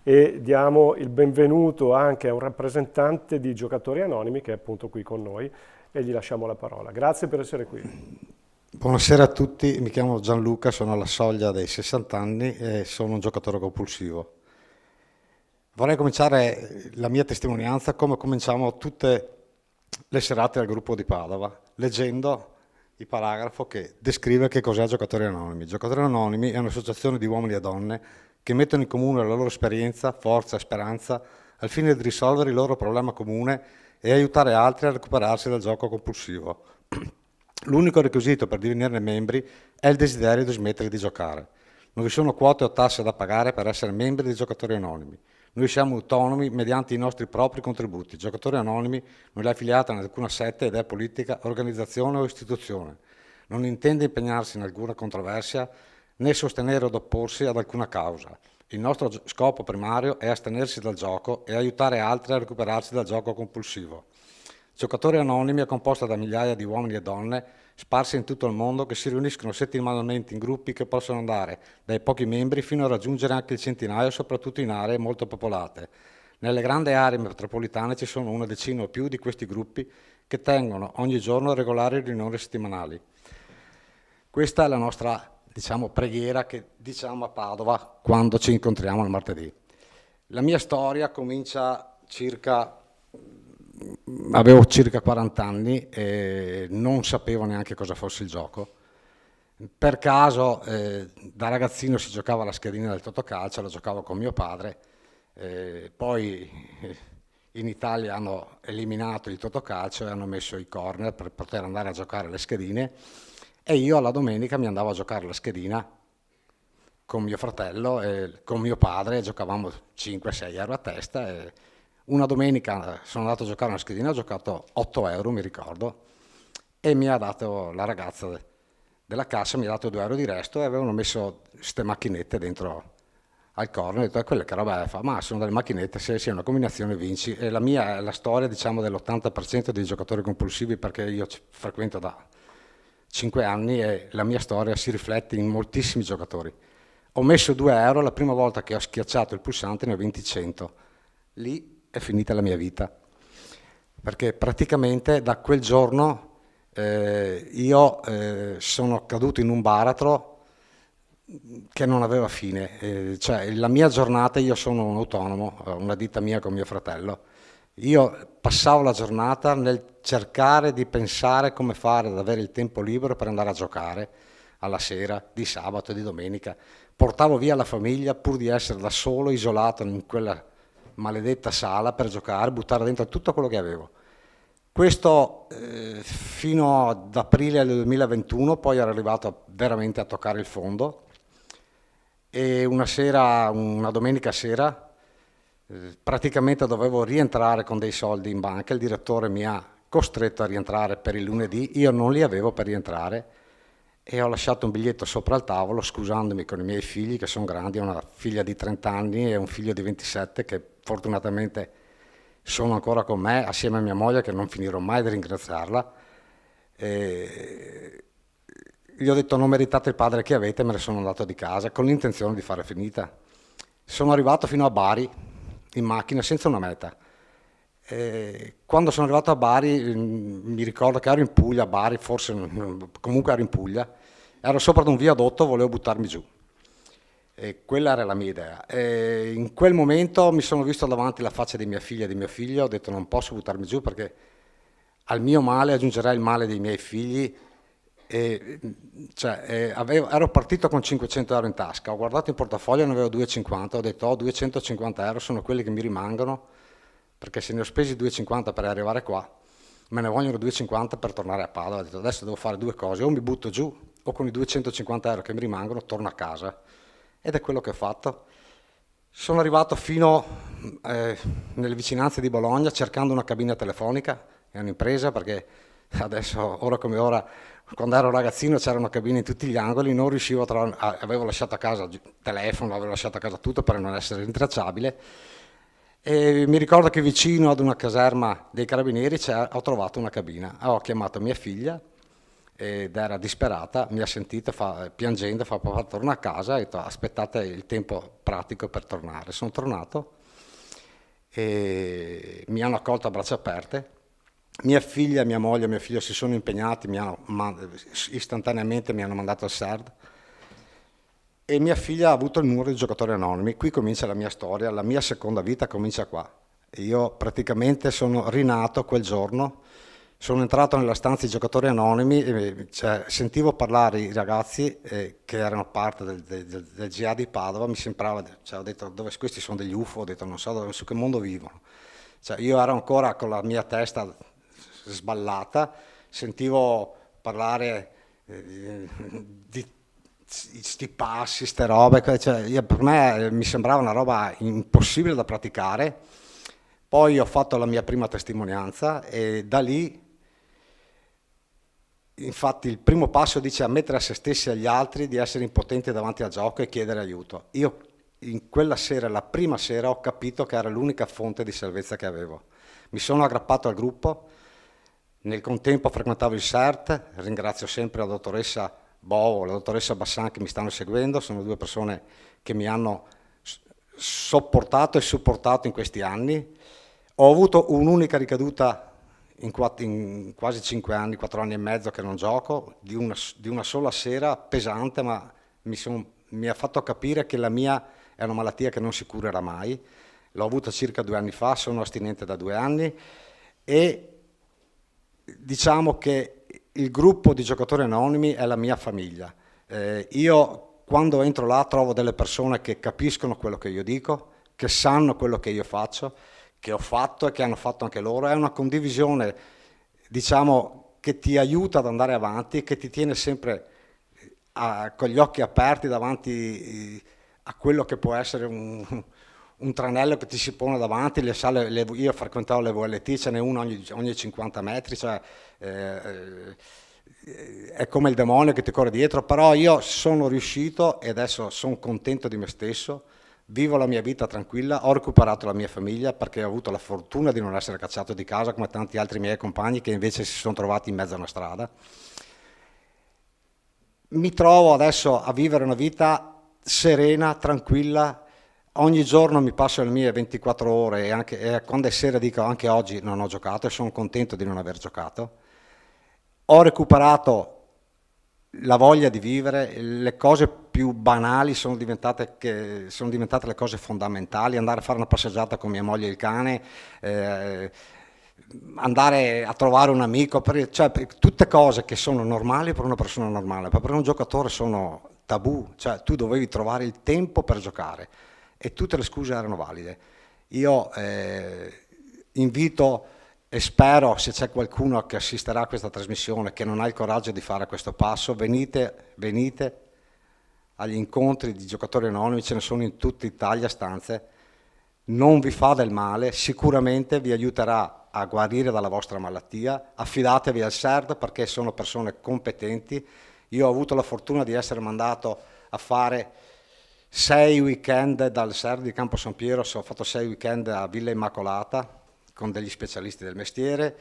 e diamo il benvenuto anche a un rappresentante di Giocatori Anonimi che è appunto qui con noi e gli lasciamo la parola. Grazie per essere qui. Buonasera a tutti, mi chiamo Gianluca, sono alla soglia dei 60 anni e sono un giocatore compulsivo. Vorrei cominciare la mia testimonianza come cominciamo tutte le serate al gruppo di Padova, leggendo il paragrafo che descrive che cos'è Giocatori Anonimi. Giocatori Anonimi è un'associazione di uomini e donne che mettono in comune la loro esperienza, forza e speranza al fine di risolvere il loro problema comune e aiutare altri a recuperarsi dal gioco compulsivo. L'unico requisito per divenirne membri è il desiderio di smettere di giocare. Non vi sono quote o tasse da pagare per essere membri di Giocatori Anonimi. Noi siamo autonomi mediante i nostri propri contributi. Giocatori Anonimi non è affiliata ad alcuna setta, idea politica, organizzazione o istituzione. Non intende impegnarsi in alcuna controversia né sostenere od opporsi ad alcuna causa. Il nostro scopo primario è astenersi dal gioco e aiutare altri a recuperarsi dal gioco compulsivo. Giocatori Anonimi è composta da migliaia di uomini e donne sparsi in tutto il mondo che si riuniscono settimanalmente in gruppi che possono andare dai pochi membri fino a raggiungere anche il centinaio, soprattutto in aree molto popolate. Nelle grandi aree metropolitane ci sono una decina o più di questi gruppi che tengono ogni giorno regolari riunioni settimanali. Questa è la nostra, preghiera che diciamo a Padova quando ci incontriamo il martedì. La mia storia comincia avevo circa 40 anni e non sapevo neanche cosa fosse il gioco. Per caso da ragazzino si giocava alla schedina del Totocalcio, la giocavo con mio padre, poi in Italia hanno eliminato il Totocalcio e hanno messo i corner per poter andare a giocare alle schedine e io alla domenica mi andavo a giocare alla schedina con mio fratello e con mio padre, giocavamo 5-6 euro a testa e una domenica sono andato a giocare una schedina, ho giocato 8 euro, mi ricordo, e mi ha dato la ragazza della cassa, mi ha dato 2 euro di resto e avevano messo queste macchinette dentro al corner, ho detto quella che roba è, fa, ma sono delle macchinette, se è una combinazione vinci, e la mia è la storia dell'80% dei giocatori compulsivi perché io frequento da 5 anni e la mia storia si riflette in moltissimi giocatori. Ho messo 2 euro, la prima volta che ho schiacciato il pulsante ne ho vinti 100, lì è finita la mia vita, perché praticamente da quel giorno io sono caduto in un baratro che non aveva fine, cioè la mia giornata, io sono un autonomo, una ditta mia con mio fratello, io passavo la giornata nel cercare di pensare come fare ad avere il tempo libero per andare a giocare alla sera, di sabato e di domenica. Portavo via la famiglia pur di essere da solo, isolato in quella maledetta sala per giocare, buttare dentro tutto quello che avevo. Questo fino ad aprile del 2021, poi ero arrivato veramente a toccare il fondo e una domenica sera, praticamente dovevo rientrare con dei soldi in banca, il direttore mi ha costretto a rientrare per il lunedì, io non li avevo per rientrare e ho lasciato un biglietto sopra il tavolo scusandomi con i miei figli che sono grandi, ho una figlia di 30 anni e un figlio di 27 che fortunatamente sono ancora con me assieme a mia moglie che non finirò mai di ringraziarla. Gli ho detto non meritate il padre che avete, me ne sono andato di casa con l'intenzione di fare finita. Sono arrivato fino a Bari in macchina senza una meta. Quando sono arrivato a Bari mi ricordo che ero in Puglia, a Bari, comunque ero in Puglia, ero sopra ad un viadotto, volevo buttarmi giù. Quella era la mia idea. In quel momento mi sono visto davanti la faccia di mia figlia e di mio figlio, ho detto non posso buttarmi giù perché al mio male aggiungerei il male dei miei figli. Ero partito con 500 euro in tasca, ho guardato in portafoglio e ne avevo 250, ho detto 250 euro sono quelli che mi rimangono perché se ne ho spesi 250 per arrivare qua, me ne vogliono 250 per tornare a Padova. Ho detto adesso devo fare due cose, o mi butto giù o con i 250 euro che mi rimangono torno a casa. Ed è quello che ho fatto. Sono arrivato fino nelle vicinanze di Bologna cercando una cabina telefonica, è un'impresa perché adesso, ora come ora, quando ero ragazzino c'erano cabine in tutti gli angoli, non riuscivo a trovare, avevo lasciato a casa il telefono, avevo lasciato a casa tutto per non essere rintracciabile. E mi ricordo che vicino ad una caserma dei carabinieri ho trovato una cabina, ho chiamato mia figlia ed era disperata, mi ha sentito piangendo, papà torna a casa, e ho detto aspettate il tempo pratico per tornare. Sono tornato e mi hanno accolto a braccia aperte. Mia figlia, mia moglie e mio figlio si sono impegnati, istantaneamente mi hanno mandato al SERD e mia figlia ha avuto il numero di giocatori anonimi. Qui comincia la mia storia, la mia seconda vita comincia qua. Io praticamente sono rinato quel giorno, sono entrato nella stanza di giocatori anonimi e sentivo parlare i ragazzi che erano parte del GA di Padova, mi sembrava, ho detto questi sono degli UFO, ho detto non so su che mondo vivono. Io ero ancora con la mia testa sballata, sentivo parlare di sti passi, ste robe, per me mi sembrava una roba impossibile da praticare. Poi ho fatto la mia prima testimonianza e da lì, infatti il primo passo dice ammettere a se stessi e agli altri di essere impotenti davanti al gioco e chiedere aiuto. Io in quella sera, la prima sera, ho capito che era l'unica fonte di salvezza che avevo. Mi sono aggrappato al gruppo, nel contempo frequentavo il CERT, ringrazio sempre la dottoressa Bovo, la dottoressa Bassan che mi stanno seguendo, sono due persone che mi hanno sopportato e supportato in questi anni. Ho avuto un'unica ricaduta in quasi 5 anni, 4 anni e mezzo che non gioco, di una sola sera pesante, ma mi ha fatto capire che la mia è una malattia che non si curerà mai. L'ho avuta circa 2 anni fa, sono astinente da 2 anni e diciamo che il gruppo di giocatori anonimi è la mia famiglia. Io quando entro là trovo delle persone che capiscono quello che io dico, che sanno quello che io faccio, che ho fatto e che hanno fatto anche loro. È una condivisione, diciamo, che ti aiuta ad andare avanti, che ti tiene sempre con gli occhi aperti davanti a quello che può essere un tranello che ti si pone davanti. Io frequentavo le VLT, ce n'è uno ogni 50 metri, è come il demonio che ti corre dietro, però io sono riuscito e adesso sono contento di me stesso, vivo la mia vita tranquilla, ho recuperato la mia famiglia perché ho avuto la fortuna di non essere cacciato di casa come tanti altri miei compagni che invece si sono trovati in mezzo a una strada. Mi trovo adesso a vivere una vita serena, tranquilla. Ogni giorno mi passo le mie 24 ore e quando è sera dico anche oggi non ho giocato e sono contento di non aver giocato. Ho recuperato la voglia di vivere, le cose più banali sono diventate le cose fondamentali, andare a fare una passeggiata con mia moglie e il cane, andare a trovare un amico, cioè tutte cose che sono normali per una persona normale, ma per un giocatore sono tabù, cioè tu dovevi trovare il tempo per giocare e tutte le scuse erano valide. Io invito e spero, se c'è qualcuno che assisterà a questa trasmissione che non ha il coraggio di fare questo passo, venite agli incontri di giocatori anonimi, ce ne sono in tutta Italia stanze, non vi fa del male, sicuramente vi aiuterà a guarire dalla vostra malattia, affidatevi al CERD perché sono persone competenti. Io ho avuto la fortuna di essere mandato a fare 6 weekend dal CERD di Campo San Piero, ho fatto 6 weekend a Villa Immacolata con degli specialisti del mestiere,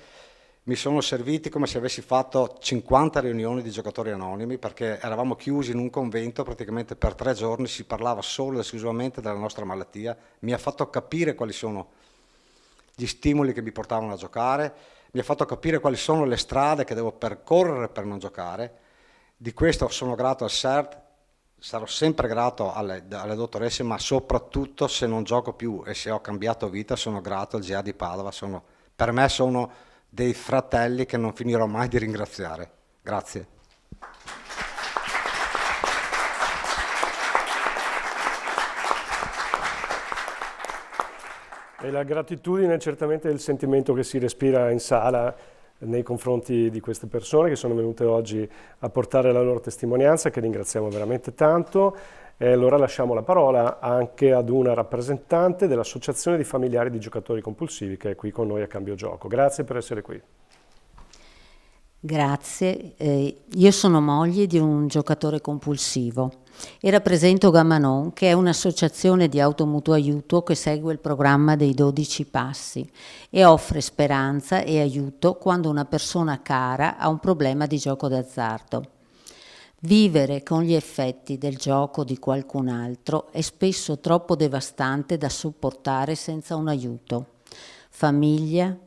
mi sono serviti come se avessi fatto 50 riunioni di giocatori anonimi perché eravamo chiusi in un convento praticamente per 3 giorni, si parlava solo e esclusivamente della nostra malattia, mi ha fatto capire quali sono gli stimoli che mi portavano a giocare, mi ha fatto capire quali sono le strade che devo percorrere per non giocare. Di questo sono grato al CERT, sarò sempre grato alle dottoresse, ma soprattutto se non gioco più e se ho cambiato vita sono grato al GA di Padova, per me sono dei fratelli che non finirò mai di ringraziare. Grazie. E la gratitudine è certamente il sentimento che si respira in sala nei confronti di queste persone che sono venute oggi a portare la loro testimonianza, che ringraziamo veramente tanto. E allora lasciamo la parola anche ad una rappresentante dell'Associazione di Familiari di Giocatori Compulsivi che è qui con noi a Cambio Gioco. Grazie per essere qui. Grazie, io sono moglie di un giocatore compulsivo e rappresento Gammanon, che è un'associazione di automutuo aiuto che segue il programma dei 12 passi e offre speranza e aiuto quando una persona cara ha un problema di gioco d'azzardo. Vivere con gli effetti del gioco di qualcun altro è spesso troppo devastante da sopportare senza un aiuto. Famiglia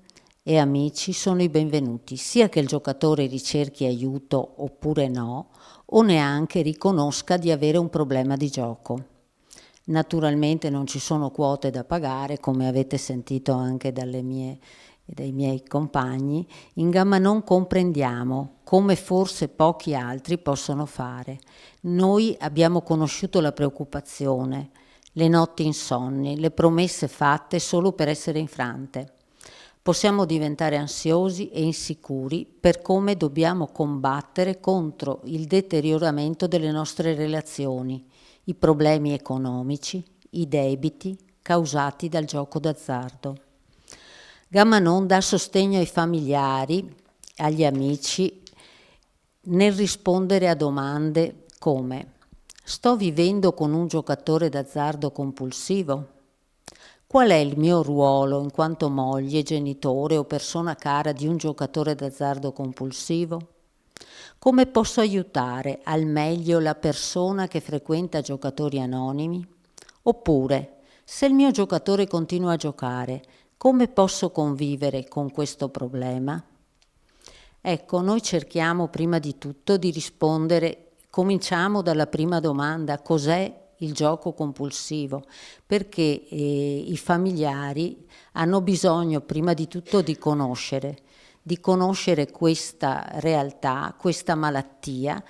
e amici sono i benvenuti, sia che il giocatore ricerchi aiuto oppure no, o neanche riconosca di avere un problema di gioco. Naturalmente non ci sono quote da pagare, come avete sentito anche dai miei compagni. In Gammanon comprendiamo, come forse pochi altri possono fare. Noi abbiamo conosciuto la preoccupazione, le notti insonni, le promesse fatte solo per essere infrante. Possiamo diventare ansiosi e insicuri per come dobbiamo combattere contro il deterioramento delle nostre relazioni, i problemi economici, i debiti causati dal gioco d'azzardo. Gammanon dà sostegno ai familiari, agli amici, nel rispondere a domande come: sto vivendo con un giocatore d'azzardo compulsivo? Qual è il mio ruolo in quanto moglie, genitore o persona cara di un giocatore d'azzardo compulsivo? Come posso aiutare al meglio la persona che frequenta giocatori anonimi? Oppure, se il mio giocatore continua a giocare, come posso convivere con questo problema? Ecco, noi cerchiamo prima di tutto di rispondere, cominciamo dalla prima domanda: cos'è il gioco compulsivo? Perché i familiari hanno bisogno prima di tutto di conoscere questa realtà, questa malattia,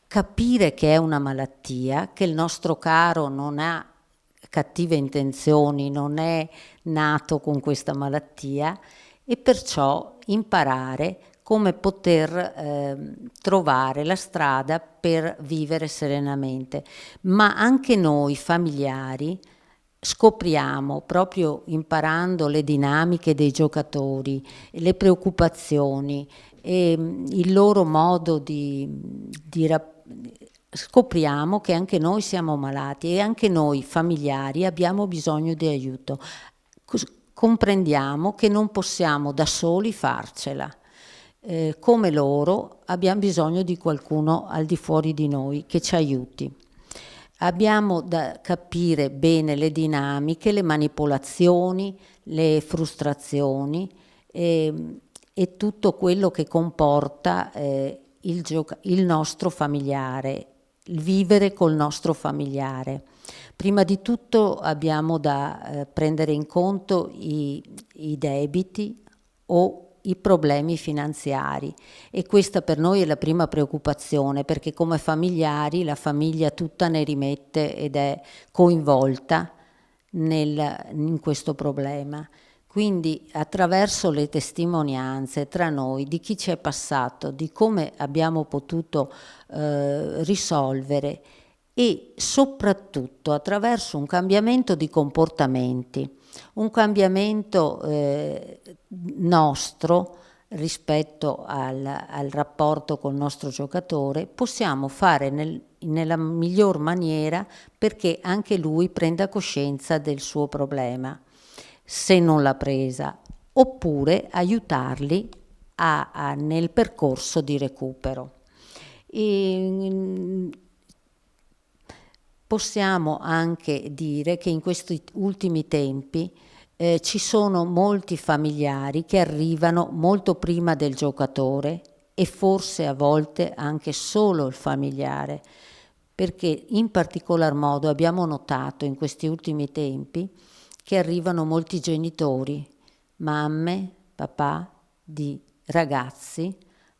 capire che è una malattia, che il nostro caro non ha cattive intenzioni, non è nato con questa malattia, e perciò imparare come poter trovare la strada per vivere serenamente. Ma anche noi familiari scopriamo, proprio imparando le dinamiche dei giocatori, le preoccupazioni e il loro modo scopriamo che anche noi siamo malati e anche noi familiari abbiamo bisogno di aiuto. Comprendiamo che non possiamo da soli farcela. Come loro abbiamo bisogno di qualcuno al di fuori di noi che ci aiuti. Abbiamo da capire bene le dinamiche, le manipolazioni, le frustrazioni e tutto quello che comporta il nostro familiare, il vivere col nostro familiare. Prima di tutto abbiamo da prendere in conto i debiti o i problemi finanziari, e questa per noi è la prima preoccupazione, perché come familiari la famiglia tutta ne rimette ed è coinvolta in questo problema. Quindi attraverso le testimonianze tra noi di chi ci è passato, di come abbiamo potuto risolvere, e soprattutto attraverso un cambiamento di comportamenti, un cambiamento nostro rispetto al rapporto col nostro giocatore, possiamo fare nella miglior maniera perché anche lui prenda coscienza del suo problema, se non l'ha presa, oppure aiutarli nel percorso di recupero. Possiamo anche dire che in questi ultimi tempi ci sono molti familiari che arrivano molto prima del giocatore, e forse a volte anche solo il familiare, perché in particolar modo abbiamo notato in questi ultimi tempi che arrivano molti genitori, mamme, papà di ragazzi,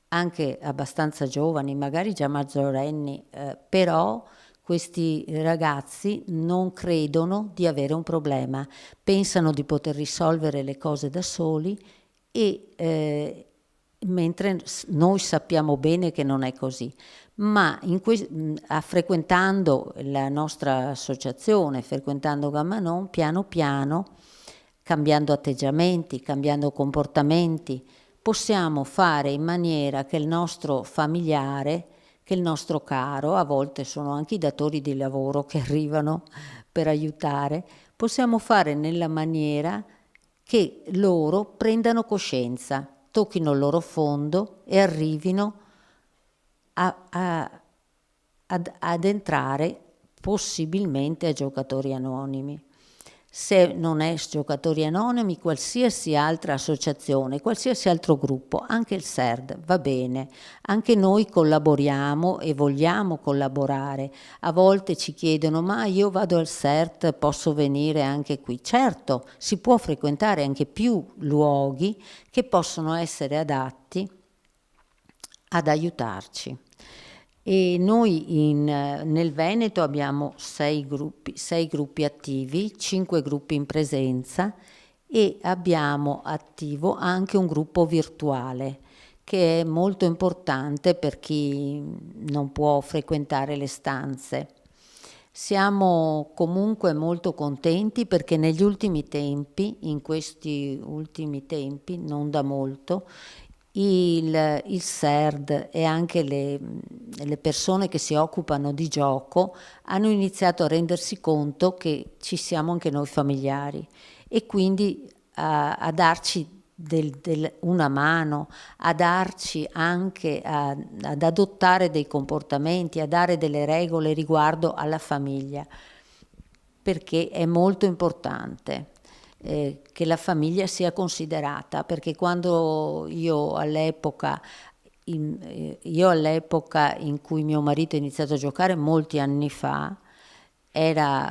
anche abbastanza giovani, magari già maggiorenni, però questi ragazzi non credono di avere un problema, pensano di poter risolvere le cose da soli, e mentre noi sappiamo bene che non è così. Ma frequentando la nostra associazione, frequentando Gamma Non, piano piano, cambiando atteggiamenti, cambiando comportamenti, possiamo fare in maniera che il nostro familiare, che il nostro caro, a volte sono anche i datori di lavoro che arrivano per aiutare, possiamo fare nella maniera che loro prendano coscienza, tocchino il loro fondo e arrivino ad entrare possibilmente a Giocatori Anonimi. Se non è Giocatori Anonimi, qualsiasi altra associazione, qualsiasi altro gruppo, anche il CERD va bene, anche noi collaboriamo e vogliamo collaborare. A volte ci chiedono: ma io vado al CERD, posso venire anche qui? Certo, si può frequentare anche più luoghi che possono essere adatti ad aiutarci. E noi nel Veneto abbiamo 6 gruppi attivi, 5 gruppi in presenza, e abbiamo attivo anche un gruppo virtuale che è molto importante per chi non può frequentare le stanze. Siamo comunque molto contenti perché negli ultimi tempi, in questi ultimi tempi, non da molto, il CERD e anche le persone che si occupano di gioco hanno iniziato a rendersi conto che ci siamo anche noi familiari, e quindi a darci una mano, a darci anche ad adottare dei comportamenti, a dare delle regole riguardo alla famiglia, perché è molto importante che la famiglia sia considerata, perché quando io all'epoca in cui mio marito ha iniziato a giocare molti anni fa, era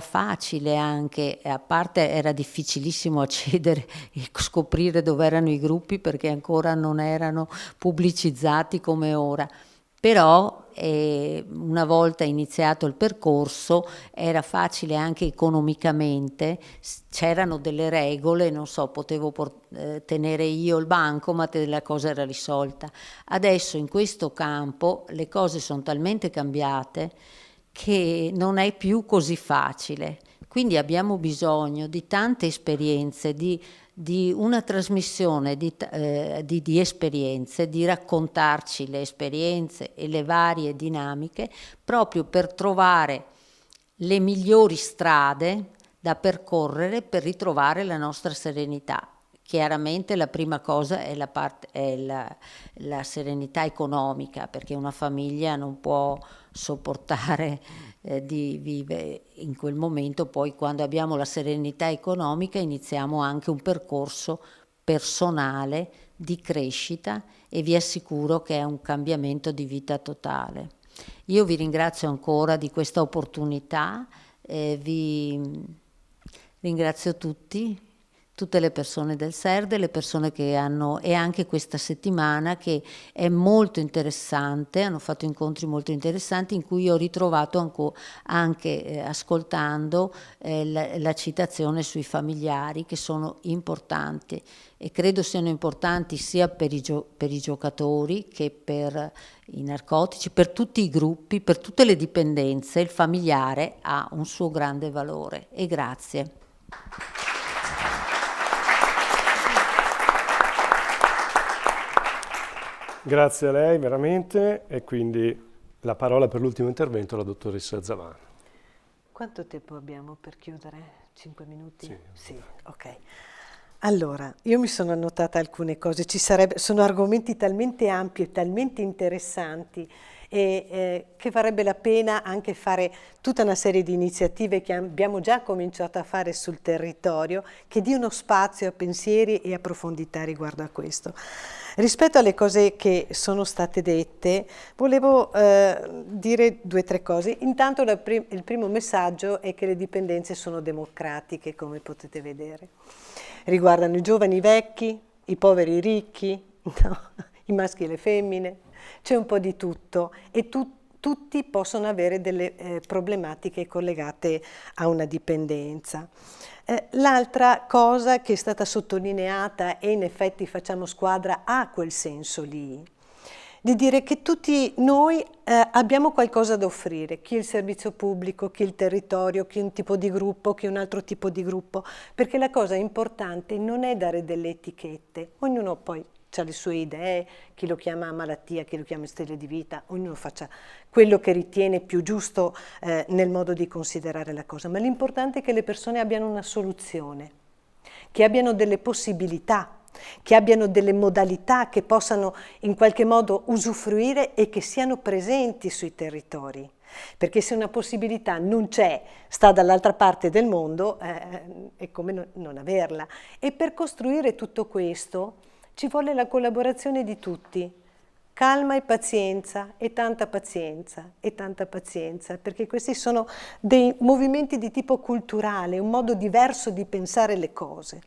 facile anche, a parte era difficilissimo accedere e scoprire dove erano i gruppi, perché ancora non erano pubblicizzati come ora. Però una volta iniziato il percorso era facile anche economicamente, c'erano delle regole, non so, potevo tenere io il bancomat e la cosa era risolta. Adesso in questo campo le cose sono talmente cambiate che non è più così facile, quindi abbiamo bisogno di tante esperienze, di una trasmissione di esperienze, di raccontarci le esperienze e le varie dinamiche, proprio per trovare le migliori strade da percorrere per ritrovare la nostra serenità. Chiaramente la prima cosa è la serenità economica, perché una famiglia non può sopportare di vivere in quel momento. Poi quando abbiamo la serenità economica iniziamo anche un percorso personale di crescita, e vi assicuro che è un cambiamento di vita totale. Io vi ringrazio ancora di questa opportunità, vi ringrazio tutti tutte le persone del SERD, le persone che hanno, e anche questa settimana che è molto interessante, hanno fatto incontri molto interessanti in cui ho ritrovato anche ascoltando la citazione sui familiari, che sono importanti e credo siano importanti sia per i giocatori che per i narcotici, per tutti i gruppi, per tutte le dipendenze. Il familiare ha un suo grande valore. E grazie. Grazie a lei veramente, e quindi la parola per l'ultimo intervento alla dottoressa Zavano. Quanto tempo abbiamo per chiudere? 5 minuti? Sì. Sì, ok. Allora, io mi sono annotata alcune cose, sono argomenti talmente ampi e talmente interessanti e che varrebbe la pena anche fare tutta una serie di iniziative che abbiamo già cominciato a fare sul territorio, che diano spazio a pensieri e a profondità riguardo a questo. Rispetto alle cose che sono state dette, volevo dire 2 o 3 cose. Intanto il primo messaggio è che le dipendenze sono democratiche, come potete vedere. Riguardano i giovani e i vecchi, i poveri e i ricchi, no, i maschi e le femmine, c'è un po' di tutto e tutti possono avere delle problematiche collegate a una dipendenza. L'altra cosa che è stata sottolineata, e in effetti facciamo squadra, ha quel senso lì, di dire che tutti noi abbiamo qualcosa da offrire, chi il servizio pubblico, chi il territorio, chi un tipo di gruppo, chi un altro tipo di gruppo, perché la cosa importante non è dare delle etichette, ognuno poi ha le sue idee, chi lo chiama malattia, chi lo chiama stile di vita, ognuno faccia quello che ritiene più giusto nel modo di considerare la cosa, ma l'importante è che le persone abbiano una soluzione, che abbiano delle possibilità, che abbiano delle modalità che possano in qualche modo usufruire e che siano presenti sui territori. Perché se una possibilità non c'è, sta dall'altra parte del mondo, è come non averla. E per costruire tutto questo ci vuole la collaborazione di tutti. Calma e tanta pazienza, perché questi sono dei movimenti di tipo culturale, un modo diverso di pensare le cose.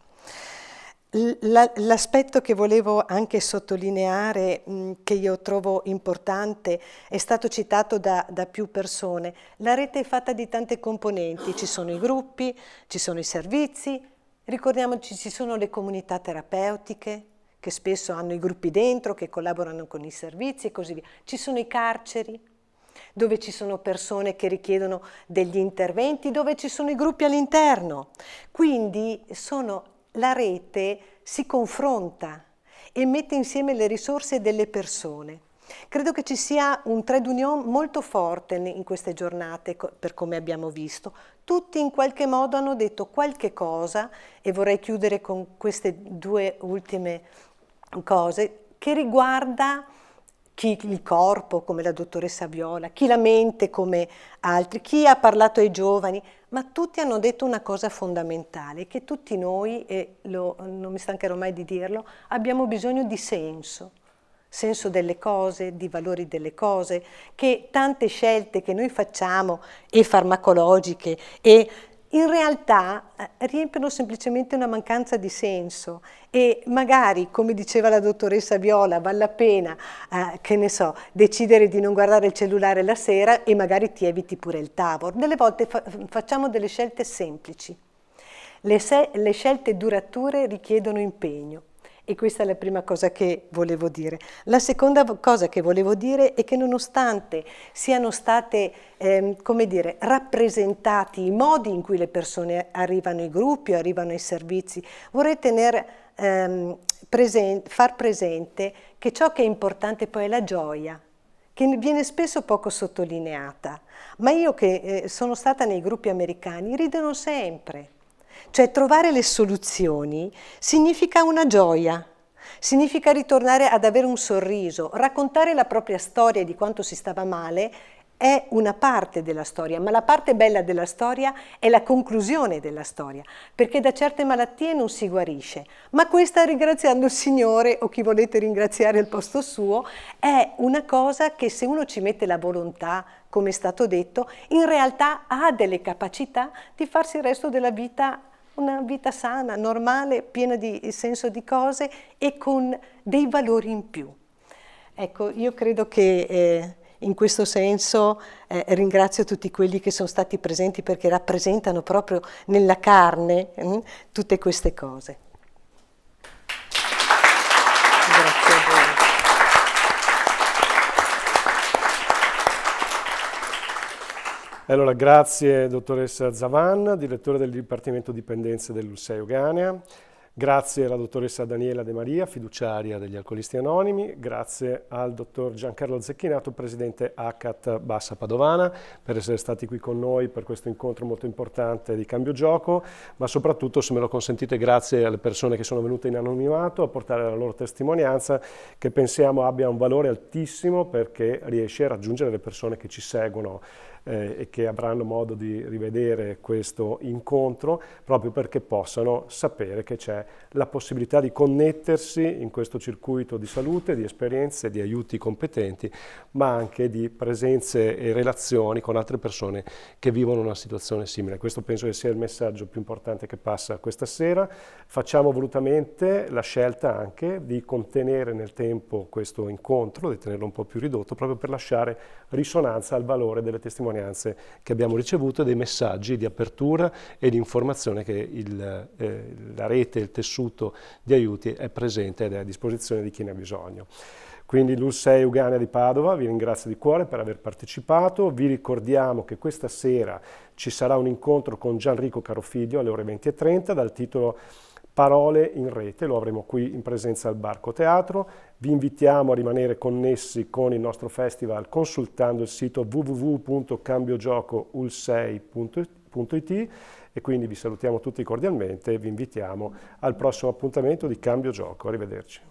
L'aspetto che volevo anche sottolineare, che io trovo importante, è stato citato da più persone. La rete è fatta di tante componenti, ci sono i gruppi, ci sono i servizi, ricordiamoci ci sono le comunità terapeutiche, che spesso hanno i gruppi dentro, che collaborano con i servizi e così via. Ci sono i carceri, dove ci sono persone che richiedono degli interventi, dove ci sono i gruppi all'interno. Quindi la rete si confronta e mette insieme le risorse delle persone. Credo che ci sia un trade union molto forte in queste giornate, per come abbiamo visto. Tutti in qualche modo hanno detto qualche cosa, e vorrei chiudere con queste 2 ultime cose, che riguarda chi il corpo, come la dottoressa Viola, chi la mente, come altri, chi ha parlato ai giovani, ma tutti hanno detto una cosa fondamentale, che tutti noi, e non mi stancherò mai di dirlo, abbiamo bisogno di senso delle cose, di valori delle cose, che tante scelte che noi facciamo, e farmacologiche, e in realtà riempiono semplicemente una mancanza di senso, e magari, come diceva la dottoressa Viola, vale la pena, che ne so, decidere di non guardare il cellulare la sera e magari ti eviti pure il Tavor. Delle volte facciamo delle scelte semplici. Le scelte durature richiedono impegno. E questa è la prima cosa che volevo dire. La seconda cosa che volevo dire è che nonostante siano state, rappresentati i modi in cui le persone arrivano ai gruppi o arrivano ai servizi, vorrei far presente che ciò che è importante poi è la gioia, che viene spesso poco sottolineata. Ma io che sono stata nei gruppi americani, ridono sempre. Cioè trovare le soluzioni significa una gioia, significa ritornare ad avere un sorriso, raccontare la propria storia di quanto si stava male è una parte della storia, ma la parte bella della storia è la conclusione della storia, perché da certe malattie non si guarisce, ma questa, ringraziando il Signore o chi volete ringraziare al posto suo, è una cosa che se uno ci mette la volontà, come è stato detto, in realtà ha delle capacità di farsi il resto della vita una vita sana, normale, piena di senso di cose e con dei valori in più. Ecco, io credo che in questo senso ringrazio tutti quelli che sono stati presenti perché rappresentano proprio nella carne tutte queste cose. Grazie a voi. Allora, grazie dottoressa Zavan, direttore del Dipartimento Dipendenze dell'ULSS Euganea. Grazie alla dottoressa Daniela De Maria, fiduciaria degli Alcolisti Anonimi. Grazie al dottor Giancarlo Zecchinato, presidente ACAT Bassa Padovana, per essere stati qui con noi per questo incontro molto importante di Cambio Gioco, ma soprattutto, se me lo consentite, grazie alle persone che sono venute in anonimato a portare la loro testimonianza, che pensiamo abbia un valore altissimo perché riesce a raggiungere le persone che ci seguono e che avranno modo di rivedere questo incontro, proprio perché possano sapere che c'è la possibilità di connettersi in questo circuito di salute, di esperienze, di aiuti competenti, ma anche di presenze e relazioni con altre persone che vivono una situazione simile. Questo penso che sia il messaggio più importante che passa questa sera. Facciamo volutamente la scelta anche di contenere nel tempo questo incontro, di tenerlo un po' più ridotto, proprio per lasciare risonanza al valore delle testimonianze che abbiamo ricevuto e dei messaggi di apertura e di informazione che la rete, il tessuto di aiuti è presente ed è a disposizione di chi ne ha bisogno. Quindi l'ULSS Euganea di Padova vi ringrazio di cuore per aver partecipato, vi ricordiamo che questa sera ci sarà un incontro con Gianrico Carofiglio alle ore 20:30 dal titolo Parole in rete, lo avremo qui in presenza al Barco Teatro. Vi invitiamo a rimanere connessi con il nostro festival consultando il sito www.cambiogiocoulsei.it e quindi vi salutiamo tutti cordialmente e vi invitiamo al prossimo appuntamento di Cambio Gioco. Arrivederci.